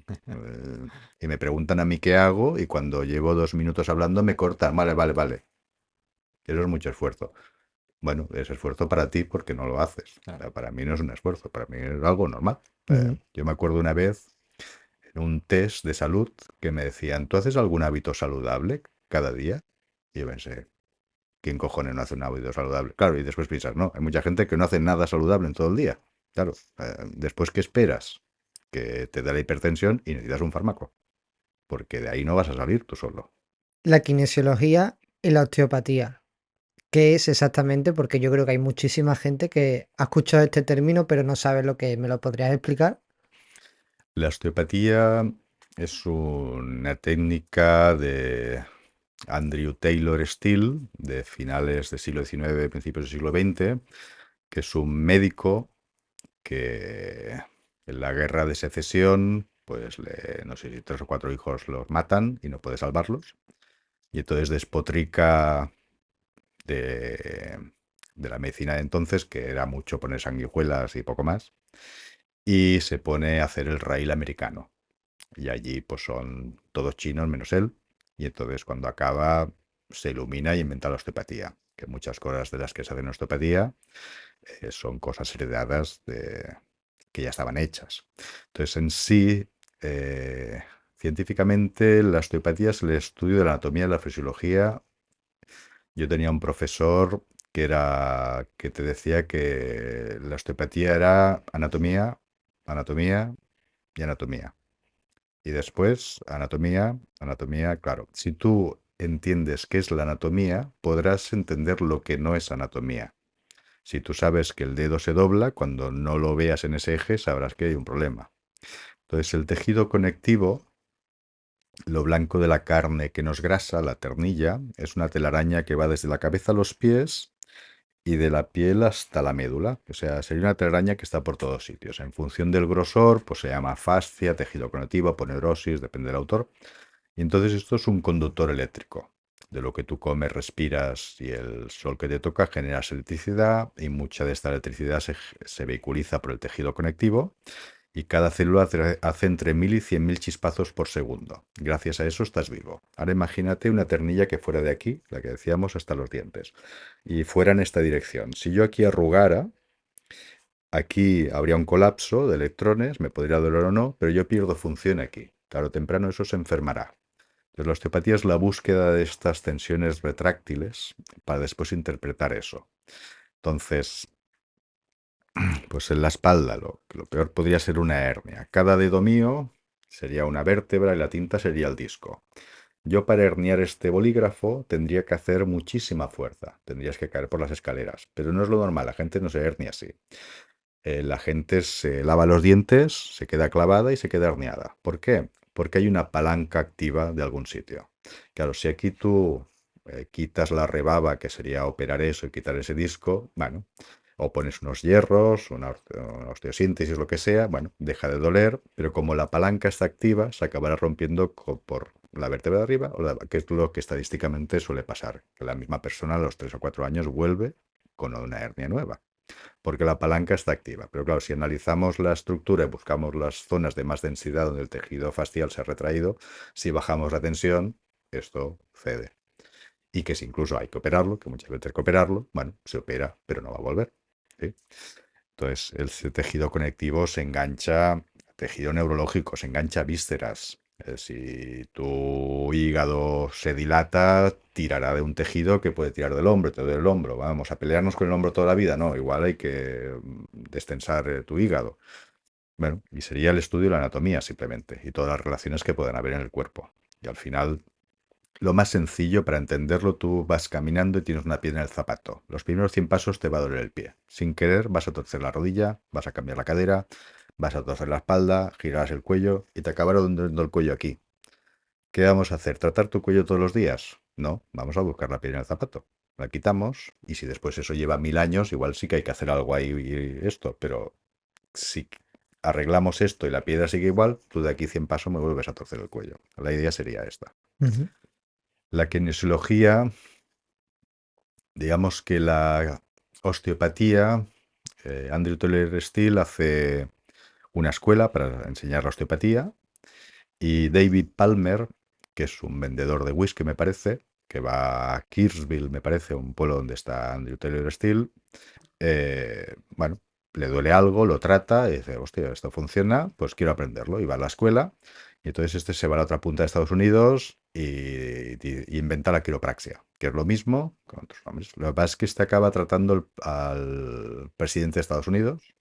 y me preguntan a mí qué hago y cuando llevo 2 minutos hablando me cortan, vale, vale, vale. Eso es mucho esfuerzo. Bueno, es esfuerzo para ti porque no lo haces. O Claro. sea, para mí no es un esfuerzo, para mí es algo normal. Ujú. Yo me acuerdo una vez en un test de salud que me decían, ¿tú haces algún hábito saludable cada día? Y yo pensé, ¿quién cojones no hace un hábito saludable? Claro, y después piensas, no, hay mucha gente que no hace nada saludable en todo el día. Claro, después, ¿qué esperas? Que te dé la hipertensión y necesitas un fármaco, porque de ahí no vas a salir tú solo. La kinesiología y la osteopatía. ¿Qué es exactamente? Porque yo creo que hay muchísima gente que ha escuchado este término, pero no sabe lo que es. ¿Me lo podrías explicar? La osteopatía es una técnica de Andrew Taylor Still, de finales del siglo XIX, principios del siglo XX, que es un médico que en la guerra de secesión, pues no sé si 3 o 4 hijos los matan y no puede salvarlos. Y entonces despotrica de la medicina de entonces, que era mucho poner sanguijuelas y poco más, y se pone a hacer el raíl americano. Y allí pues son todos chinos menos él. Y entonces cuando acaba se ilumina y inventa la osteopatía, que muchas cosas de las que se hacen en osteopatía son cosas heredadas que ya estaban hechas. Entonces, en sí, científicamente, la osteopatía es el estudio de la anatomía y la fisiología. Yo tenía un profesor que te decía que la osteopatía era anatomía, anatomía y anatomía. Y después, anatomía, anatomía, claro. Si tú entiendes qué es la anatomía, podrás entender lo que no es anatomía. Si tú sabes que el dedo se dobla, cuando no lo veas en ese eje, sabrás que hay un problema. Entonces, el tejido conectivo, lo blanco de la carne que nos grasa, la ternilla, es una telaraña que va desde la cabeza a los pies y de la piel hasta la médula. O sea, sería una telaraña que está por todos sitios. En función del grosor, pues se llama fascia, tejido conectivo, aponeurosis, depende del autor. Y entonces esto es un conductor eléctrico. De lo que tú comes, respiras y el sol que te toca generas electricidad y mucha de esta electricidad se vehiculiza por el tejido conectivo Y cada célula hace entre 1000 y 100.000 chispazos por segundo. Gracias a eso estás vivo. Ahora imagínate una ternilla que fuera de aquí, la que decíamos, hasta los dientes, y fuera en esta dirección. Si yo aquí arrugara, aquí habría un colapso de electrones, me podría doler o no, pero yo pierdo función aquí. Tarde o temprano eso se enfermará. Entonces, la osteopatía es la búsqueda de estas tensiones retráctiles para después interpretar eso. Entonces, pues en la espalda, lo peor podría ser una hernia. Cada dedo mío sería una vértebra y la tinta sería el disco. Yo para herniar este bolígrafo tendría que hacer muchísima fuerza. Tendrías que caer por las escaleras. Pero no es lo normal, la gente no se hernia así. La gente se lava los dientes, se queda clavada y se queda herniada. ¿Por qué? Porque hay una palanca activa de algún sitio. Claro, si aquí tú quitas la rebaba, que sería operar eso y quitar ese disco, bueno, o pones unos hierros, una osteosíntesis, lo que sea, bueno, deja de doler, pero como la palanca está activa, se acabará rompiendo por la vértebra de arriba, que es lo que estadísticamente suele pasar, que la misma persona a los 3 o 4 años vuelve con una hernia nueva porque la palanca está activa. Pero claro, si analizamos la estructura y buscamos las zonas de más densidad donde el tejido facial se ha retraído, si bajamos la tensión, esto cede. Y que si incluso hay que operarlo, que muchas veces hay que operarlo, bueno, se opera, pero no va a volver. ¿Sí? Entonces, el tejido conectivo se engancha, tejido neurológico, se engancha a vísceras. Si tu hígado se dilata, tirará de un tejido que puede tirar del hombro, te duele el hombro. Vamos a pelearnos con el hombro toda la vida, no, igual hay que destensar tu hígado. Bueno, y sería el estudio de la anatomía simplemente y todas las relaciones que pueden haber en el cuerpo. Y al final lo más sencillo para entenderlo, tú vas caminando y tienes una piedra en el zapato. Los primeros 100 pasos te va a doler el pie. Sin querer vas a torcer la rodilla, vas a cambiar la cadera, vas a torcer la espalda, girarás el cuello y te acabará doliendo el cuello aquí. ¿Qué vamos a hacer? ¿Tratar tu cuello todos los días? No, vamos a buscar la piedra en el zapato. La quitamos y si después eso lleva 1000 años, igual sí que hay que hacer algo ahí y esto, pero si arreglamos esto y la piedra sigue igual, tú de aquí 100 pasos me vuelves a torcer el cuello. La idea sería esta. Ujú. La kinesiología, digamos que la osteopatía, Andrew Taylor Steele hace una escuela para enseñar la osteopatía y David Palmer, que es un vendedor de whisky, me parece, que va a Kirksville, me parece, un pueblo donde está Andrew Taylor Steele, bueno, le duele algo, lo trata y dice, hostia, esto funciona, pues quiero aprenderlo. Y va a la escuela y entonces este se va a la otra punta de Estados Unidos y inventa la quiropraxia, que es lo mismo con otros nombres. Lo que pasa es que este acaba tratando al presidente de Estados Unidos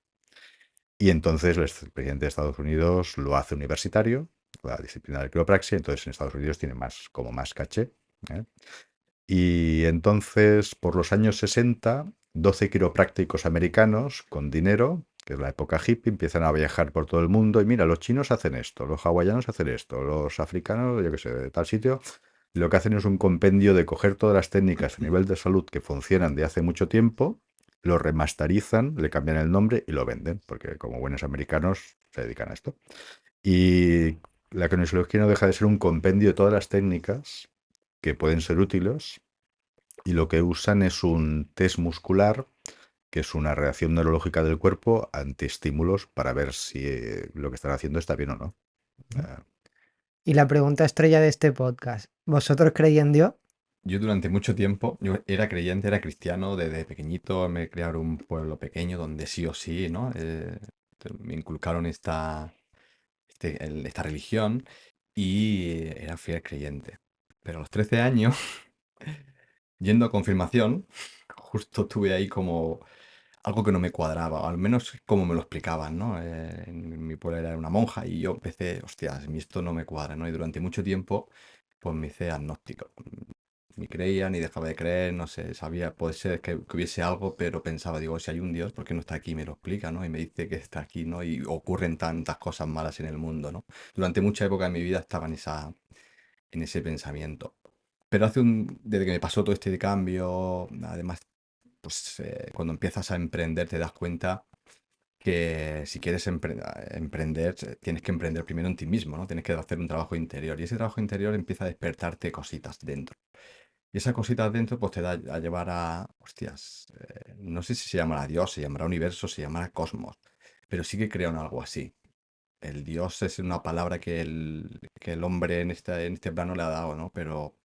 y entonces el presidente de Estados Unidos lo hace universitario, la disciplina de quiropraxia, entonces en Estados Unidos tiene como más caché. ¿Eh? Y entonces, por los años 60, 12 quiroprácticos americanos con dinero, que es la época hippie, empiezan a viajar por todo el mundo y mira, los chinos hacen esto, los hawaianos hacen esto, los africanos, yo qué sé, de tal sitio. Y lo que hacen es un compendio de coger todas las técnicas a nivel de salud que funcionan de hace mucho tiempo, lo remasterizan, le cambian el nombre y lo venden, porque como buenos americanos se dedican a esto. Y la kinesiología no deja de ser un compendio de todas las técnicas que pueden ser útiles y lo que usan es un test muscular, que es una reacción neurológica del cuerpo ante estímulos para ver si lo que están haciendo está bien o no. Ujú. Eh, Y la pregunta estrella de este podcast, ¿vosotros creéis en Dios? Yo durante mucho tiempo, yo era creyente, era cristiano, desde pequeñito me criaron en un pueblo pequeño donde sí o sí, ¿no? Me inculcaron esta religión y era fiel creyente. Pero a los 13 años, yendo a confirmación, justo tuve ahí como algo que no me cuadraba, o al menos como me lo explicaban, ¿no? En mi pueblo era una monja y yo empecé, hostias, a mí esto no me cuadra, ¿no? Y durante mucho tiempo, pues me hice agnóstico. Ni creía, ni dejaba de creer, no sé, sabía, puede ser que hubiese algo, pero pensaba, digo, si hay un Dios, ¿por qué no está aquí? Me lo explica, ¿no? Y me dice que está aquí, ¿no? Y ocurren tantas cosas malas en el mundo, ¿no? Durante mucha época de mi vida estaba en ese pensamiento. Pero desde que me pasó todo este cambio, además, pues cuando empiezas a emprender te das cuenta que si quieres emprender, tienes que emprender primero en ti mismo, ¿no? Tienes que hacer un trabajo interior y ese trabajo interior empieza a despertarte cositas dentro. Y esa cosita dentro pues te da a llevar a, hostias, no sé si se llamará Dios, se llamará universo, se llamará cosmos, pero sí que creo en algo así. el Dios es una palabra que el hombre en este plano le ha dado, ¿no? Pero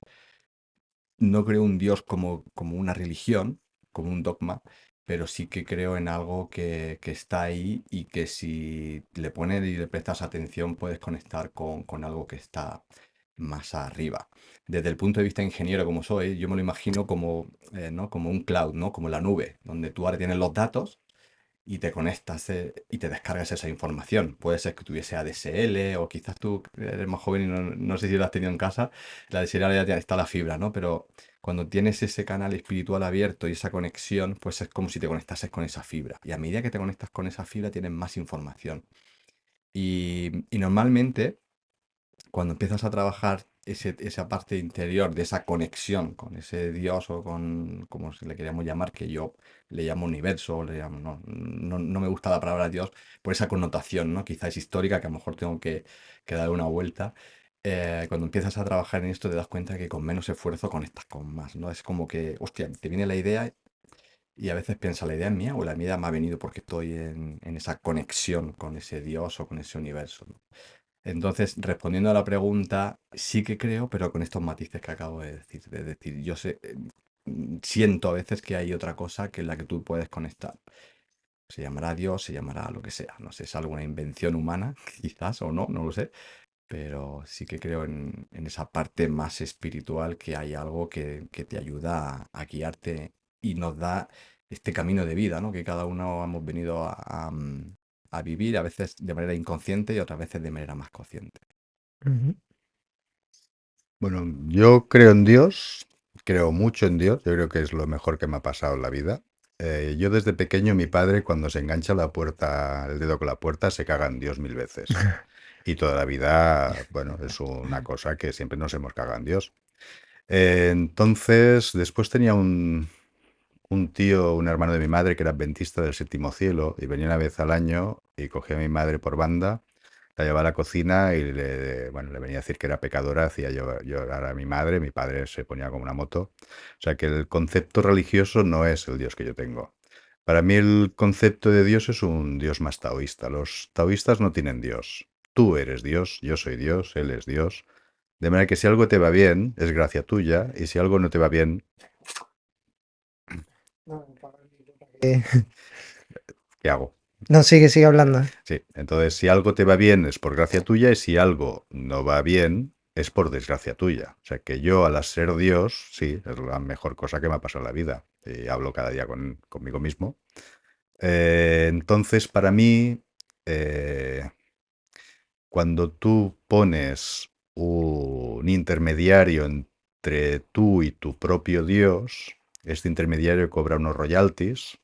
no creo un Dios como una religión, como un dogma, pero sí que creo en algo que está ahí y que si le pones y le prestas atención puedes conectar con algo que está más arriba. Desde el punto de vista ingeniero como soy, yo me lo imagino como, ¿no? Como un cloud, ¿no? Como la nube, donde tú ahora tienes los datos y te conectas y te descargas esa información. Puede ser que tuviese ADSL o quizás tú eres más joven y no sé si lo has tenido en casa. La ADSL ahora ya está la fibra, ¿no? Pero cuando tienes ese canal espiritual abierto y esa conexión, pues es como si te conectases con esa fibra. Y a medida que te conectas con esa fibra tienes más información. Y normalmente cuando empiezas a trabajar esa parte interior de esa conexión con ese Dios o con, como se le queríamos llamar, que yo le llamo universo, no me gusta la palabra Dios por esa connotación, ¿no? Quizá es histórica, que a lo mejor tengo que dar una vuelta. Cuando empiezas a trabajar en esto te das cuenta que con menos esfuerzo conectas con más, ¿no? Es como que, hostia, te viene la idea y a veces piensas, ¿la idea es mía o la mía me ha venido porque estoy en esa conexión con ese Dios o con ese universo, ¿no? Entonces, respondiendo a la pregunta, sí que creo, pero con estos matices que acabo de decir. Es decir, yo sé, siento a veces que hay otra cosa que en la que tú puedes conectar. Se llamará Dios, se llamará lo que sea. No sé, es alguna invención humana, quizás o no, no lo sé. Pero sí que creo en esa parte más espiritual que hay algo que te ayuda a guiarte y nos da este camino de vida, ¿no? Que cada uno hemos venido a vivir, a veces de manera inconsciente y otras veces de manera más consciente. Ujú. Bueno, yo creo en Dios, creo mucho en Dios, yo creo que es lo mejor que me ha pasado en la vida. Yo desde pequeño, mi padre cuando se engancha la puerta, el dedo con la puerta, se caga en Dios 1000 veces. Y toda la vida, bueno, es una cosa que siempre nos hemos cagado en Dios. Entonces, después tenía un tío, un hermano de mi madre, que era adventista del séptimo cielo, y venía una vez al año y cogía a mi madre por banda, la llevaba a la cocina y bueno, le venía a decir que era pecadora, hacía llorar a mi madre, mi padre se ponía como una moto. O sea que el concepto religioso no es el Dios que yo tengo. Para mí el concepto de Dios es un Dios más taoísta. Los taoístas no tienen Dios. Tú eres Dios, yo soy Dios, Él es Dios. De manera que si algo te va bien, es gracia tuya, y si algo no te va bien, Eh, ¿qué hago? No, sigue hablando. Sí, entonces si algo te va bien es por gracia tuya y si algo no va bien es por desgracia tuya. O sea que yo al ser Dios, sí, es la mejor cosa que me ha pasado en la vida. Y hablo cada día conmigo mismo. Entonces para mí, eh, cuando tú pones un intermediario entre tú y tu propio Dios, este intermediario cobra unos royalties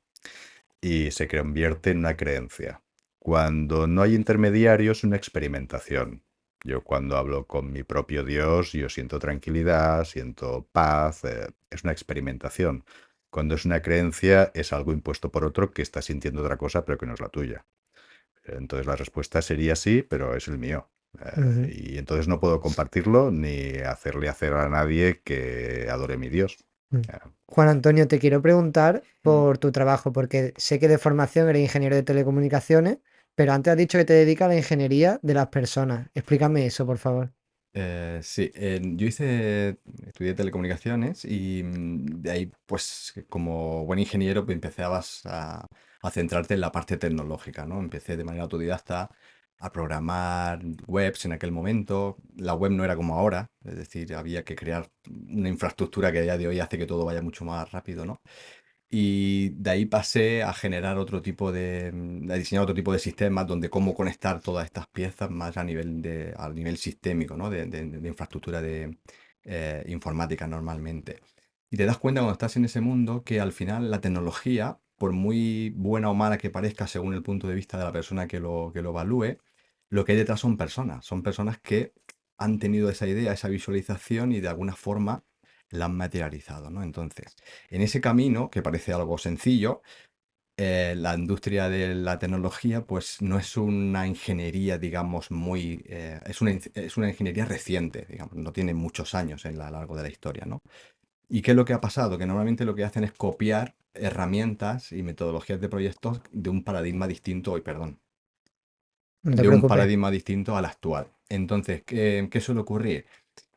y se convierte en una creencia. Cuando no hay intermediarios, es una experimentación. Yo cuando hablo con mi propio Dios, yo siento tranquilidad, siento paz, es una experimentación. Cuando es una creencia, es algo impuesto por otro que está sintiendo otra cosa, pero que no es la tuya. Entonces la respuesta sería sí, pero es el mío. Ujú. Y entonces no puedo compartirlo ni hacerle hacer a nadie que adore mi Dios. Mm. Eh, Juan Antonio, te quiero preguntar Mm. por tu trabajo, porque sé que de formación eres ingeniero de telecomunicaciones, pero antes has dicho que te dedicas a la ingeniería de las personas. Explícame eso, por favor. Sí, yo estudié telecomunicaciones y de ahí, pues, como buen ingeniero, pues empezabas a centrarte en la parte tecnológica, ¿no? Empecé de manera autodidacta a programar webs en aquel momento. La web no era como ahora, es decir, había que crear una infraestructura que a día de hoy hace que todo vaya mucho más rápido, ¿no? Y de ahí pasé a generar otro tipo a diseñar otro tipo de sistemas donde cómo conectar todas estas piezas más a nivel sistémico, ¿no? De infraestructura de informática normalmente. Y te das cuenta cuando estás en ese mundo que al final la tecnología, por muy buena o mala que parezca según el punto de vista de la persona que lo evalúe, lo que hay detrás son personas que han tenido esa idea, esa visualización y de alguna forma la han materializado, ¿no? Entonces, en ese camino, que parece algo sencillo, la industria de la tecnología, pues no es una ingeniería, digamos, es una ingeniería reciente, digamos, no tiene muchos años a lo largo de la historia, ¿no? ¿Y qué es lo que ha pasado? Que normalmente lo que hacen es copiar herramientas y metodologías de proyectos de un paradigma distinto hoy, perdón. No te de un preocupes. paradigma distinto al actual. Entonces, ¿qué suele ocurrir?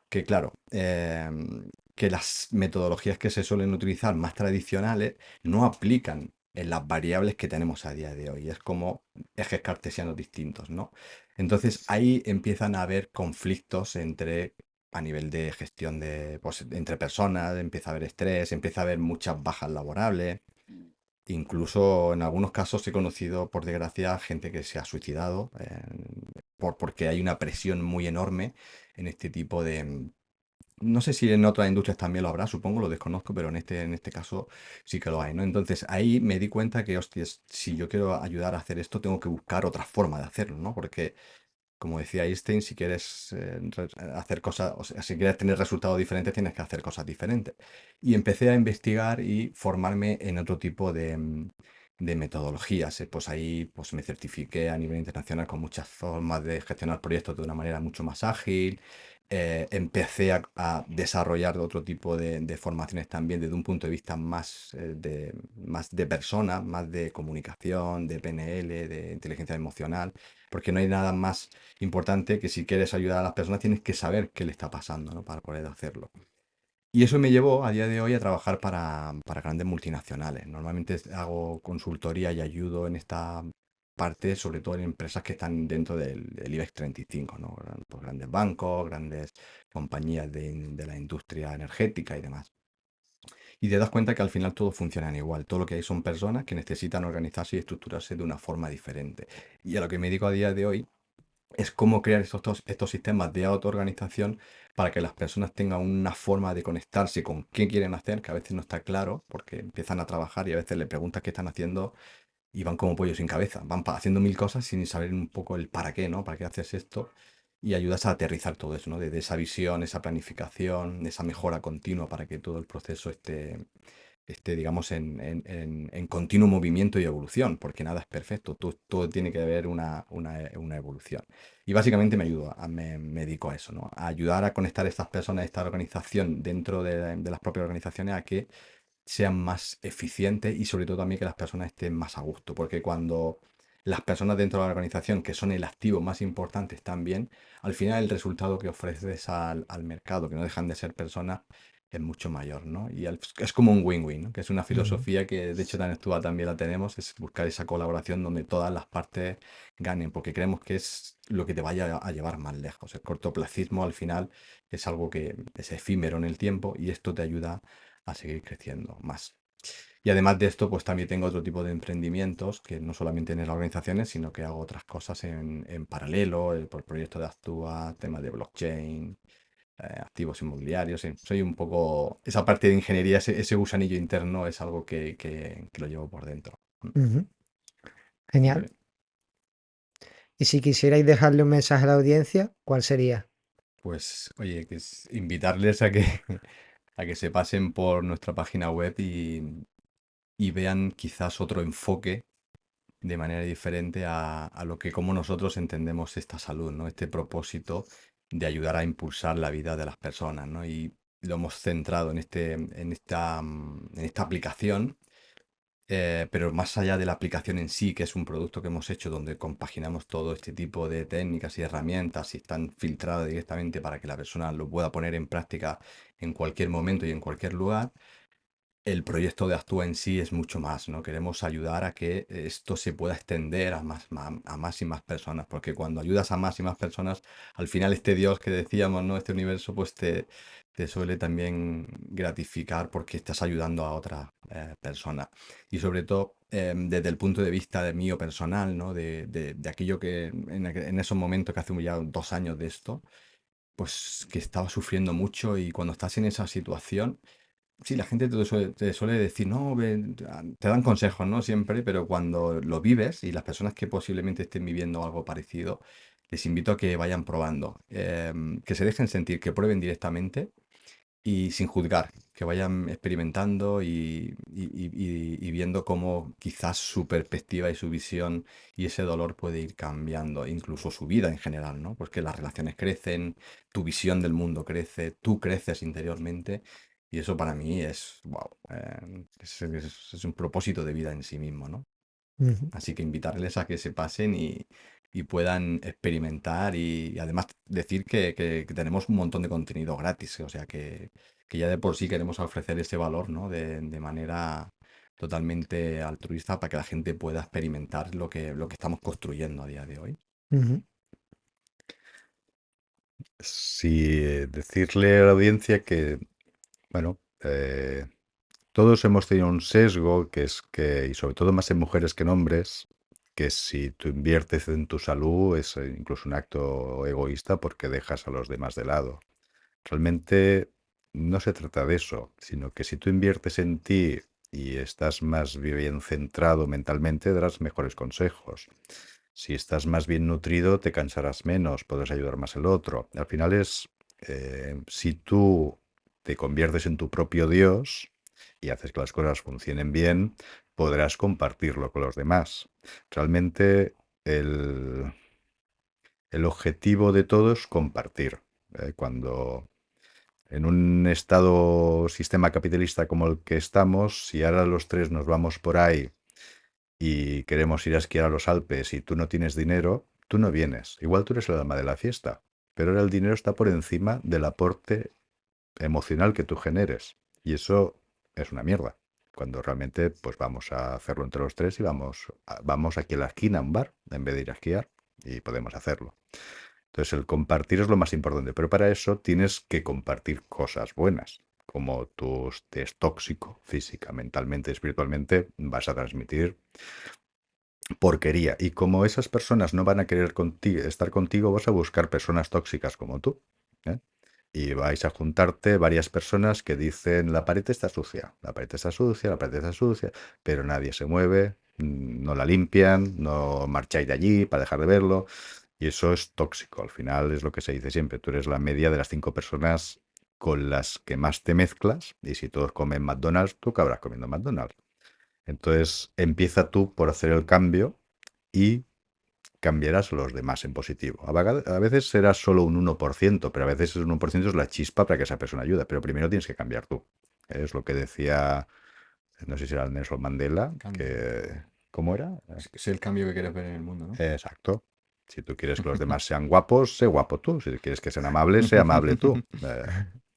Que claro, que las metodologías que se suelen utilizar más tradicionales no aplican en las variables que tenemos a día de hoy. Es como ejes cartesianos distintos, ¿no? Entonces ahí empiezan a haber conflictos a nivel de gestión pues, entre personas, empieza a haber estrés, empieza a haber muchas bajas laborables. Incluso en algunos casos he conocido, por desgracia, gente que se ha suicidado porque hay una presión muy enorme en este tipo de, no sé si en otras industrias también lo habrá, supongo, lo desconozco, pero en este caso sí que lo hay, ¿no? Entonces ahí me di cuenta que, hostias, si yo quiero ayudar a hacer esto, tengo que buscar otra forma de hacerlo, ¿no? Porque, como decía Einstein, si quieres hacer cosas, o sea, si quieres tener resultados diferentes, tienes que hacer cosas diferentes. Y empecé a investigar y formarme en otro tipo de metodologías. Pues ahí pues me certifiqué a nivel internacional con muchas formas de gestionar proyectos de una manera mucho más ágil. Empecé a desarrollar otro tipo de formaciones también desde un punto de vista más de persona, más de comunicación, de PNL, de inteligencia emocional, porque no hay nada más importante que si quieres ayudar a las personas tienes que saber qué le está pasando, ¿no? Para poder hacerlo. Y eso me llevó a día de hoy a trabajar para grandes multinacionales. Normalmente hago consultoría y ayudo en esta parte, sobre todo en empresas que están dentro del IBEX 35, ¿no? Pues grandes bancos, grandes compañías de la industria energética y demás. Y te das cuenta que al final todos funcionan igual. Todo lo que hay son personas que necesitan organizarse y estructurarse de una forma diferente. Y a lo que me dedico a día de hoy es cómo crear estos sistemas de autoorganización para que las personas tengan una forma de conectarse con qué quieren hacer, que a veces no está claro, porque empiezan a trabajar y a veces le preguntas qué están haciendo y van como pollos sin cabeza. Van haciendo mil cosas sin saber un poco el para qué, ¿no? ¿Para qué haces esto? Y ayudas a aterrizar todo eso, ¿no? Desde esa visión, esa planificación, esa mejora continua para que todo el proceso esté, digamos, en continuo movimiento y evolución, porque nada es perfecto, todo tiene que haber una evolución. Y básicamente me dedico a eso, ¿no? A ayudar a conectar a estas personas, a esta organización dentro de las propias organizaciones a que sean más eficientes y sobre todo también que las personas estén más a gusto, porque cuando las personas dentro de la organización, que son el activo más importante, están bien, al final el resultado que ofreces al mercado, que no dejan de ser personas, es mucho mayor, ¿no? Y es como un win-win, ¿no? Que es una Ujú. filosofía que de hecho en Actúa también la tenemos, es buscar esa colaboración donde todas las partes ganen, porque creemos que es lo que te vaya a llevar más lejos. El cortoplacismo al final es algo que es efímero en el tiempo y esto te ayuda a seguir creciendo más. Y además de esto, pues también tengo otro tipo de emprendimientos que no solamente en las organizaciones, sino que hago otras cosas en paralelo, por proyecto de Actúa, temas de blockchain, activos inmobiliarios. Sí. Soy un poco, esa parte de ingeniería, ese gusanillo interno es algo que lo llevo por dentro. Ujú. Muy Genial. bien. Y si quisierais dejarle un mensaje a la audiencia, ¿cuál sería? Pues oye, que es invitarles a que, a que se pasen por nuestra página web y vean quizás otro enfoque de manera diferente a lo que como nosotros entendemos esta salud, ¿no? Este propósito de ayudar a impulsar la vida de las personas, ¿no? Y lo hemos centrado en esta aplicación, pero más allá de la aplicación en sí, que es un producto que hemos hecho donde compaginamos todo este tipo de técnicas y herramientas y están filtradas directamente para que la persona lo pueda poner en práctica en cualquier momento y en cualquier lugar. El proyecto de Actúa en sí es mucho más, ¿no? Queremos ayudar a que esto se pueda extender a más y más personas, porque cuando ayudas a más y más personas, al final este Dios que decíamos, ¿no? Este universo, pues te suele también gratificar porque estás ayudando a otra persona. Y sobre todo, desde el punto de vista de mío personal, ¿no? De aquello que en esos momentos que hace ya 2 años de esto, pues que estaba sufriendo mucho y cuando estás en esa situación. Sí, la gente te suele decir, no, te dan consejos, ¿no? Siempre, pero cuando lo vives y las personas que posiblemente estén viviendo algo parecido, les invito a que vayan probando, que se dejen sentir, que prueben directamente y sin juzgar, que vayan experimentando y viendo cómo quizás su perspectiva y su visión y ese dolor puede ir cambiando, incluso su vida en general, ¿no? Porque las relaciones crecen, tu visión del mundo crece, tú creces interiormente y eso para mí es, wow, es un propósito de vida en sí mismo, ¿no? Ujú. Así que invitarles a que se pasen y puedan experimentar y además decir que tenemos un montón de contenido gratis, o sea que ya de por sí queremos ofrecer ese valor, ¿no? De manera totalmente altruista para que la gente pueda experimentar lo que estamos construyendo a día de hoy. Ujú. Sí, decirle a la audiencia que, bueno, todos hemos tenido un sesgo que es que, y sobre todo más en mujeres que en hombres, que si tú inviertes en tu salud es incluso un acto egoísta porque dejas a los demás de lado. Realmente no se trata de eso, sino que si tú inviertes en ti y estás más bien centrado mentalmente, darás mejores consejos. Si estás más bien nutrido, te cansarás menos, podrás ayudar más al otro. Al final es, si tú te conviertes en tu propio Dios y haces que las cosas funcionen bien, podrás compartirlo con los demás. Realmente el, el objetivo de todo es compartir. Cuando en un estado sistema capitalista como el que estamos, si ahora los tres nos vamos por ahí y queremos ir a esquiar a los Alpes y tú no tienes dinero, tú no vienes. Igual tú eres la dama de la fiesta, pero ahora el dinero está por encima del aporte emocional que tú generes. Y eso es una mierda. Cuando realmente pues vamos a hacerlo entre los tres y vamos aquí a la esquina a un bar en vez de ir a esquiar y podemos hacerlo. Entonces el compartir es lo más importante, pero para eso tienes que compartir cosas buenas. Como tú estés tóxico física, mentalmente, espiritualmente, vas a transmitir porquería. Y como esas personas no van a querer estar contigo, vas a buscar personas tóxicas como tú. ¿Eh? Y vais a juntarte varias personas que dicen, la pared está sucia, la pared está sucia, la pared está sucia, pero nadie se mueve, no la limpian, no marcháis de allí para dejar de verlo. Y eso es tóxico. Al final es lo que se dice siempre. Tú eres la media de las 5 personas con las que más te mezclas. Y si todos comen McDonald's, tú acabarás comiendo McDonald's. Entonces empieza tú por hacer el cambio y cambiarás a los demás en positivo. A veces será solo un 1%, pero a veces ese 1% es la chispa para que esa persona ayude. Pero primero tienes que cambiar tú. Es lo que decía, no sé si era Nelson Mandela, Cambio. que... ¿Cómo era? Es el cambio que quieres ver en el mundo, ¿no? Exacto. Si tú quieres que los demás sean guapos, sé guapo tú. Si quieres que sean amables, sé amable tú.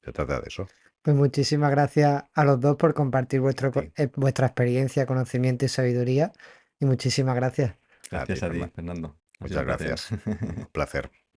Se trata de eso. Pues muchísimas gracias a los dos por compartir Sí. vuestra experiencia, conocimiento y sabiduría. Y muchísimas gracias. Gracias a ti, Fernando. Fernando. Ha sido Muchas un placer. gracias. Un placer.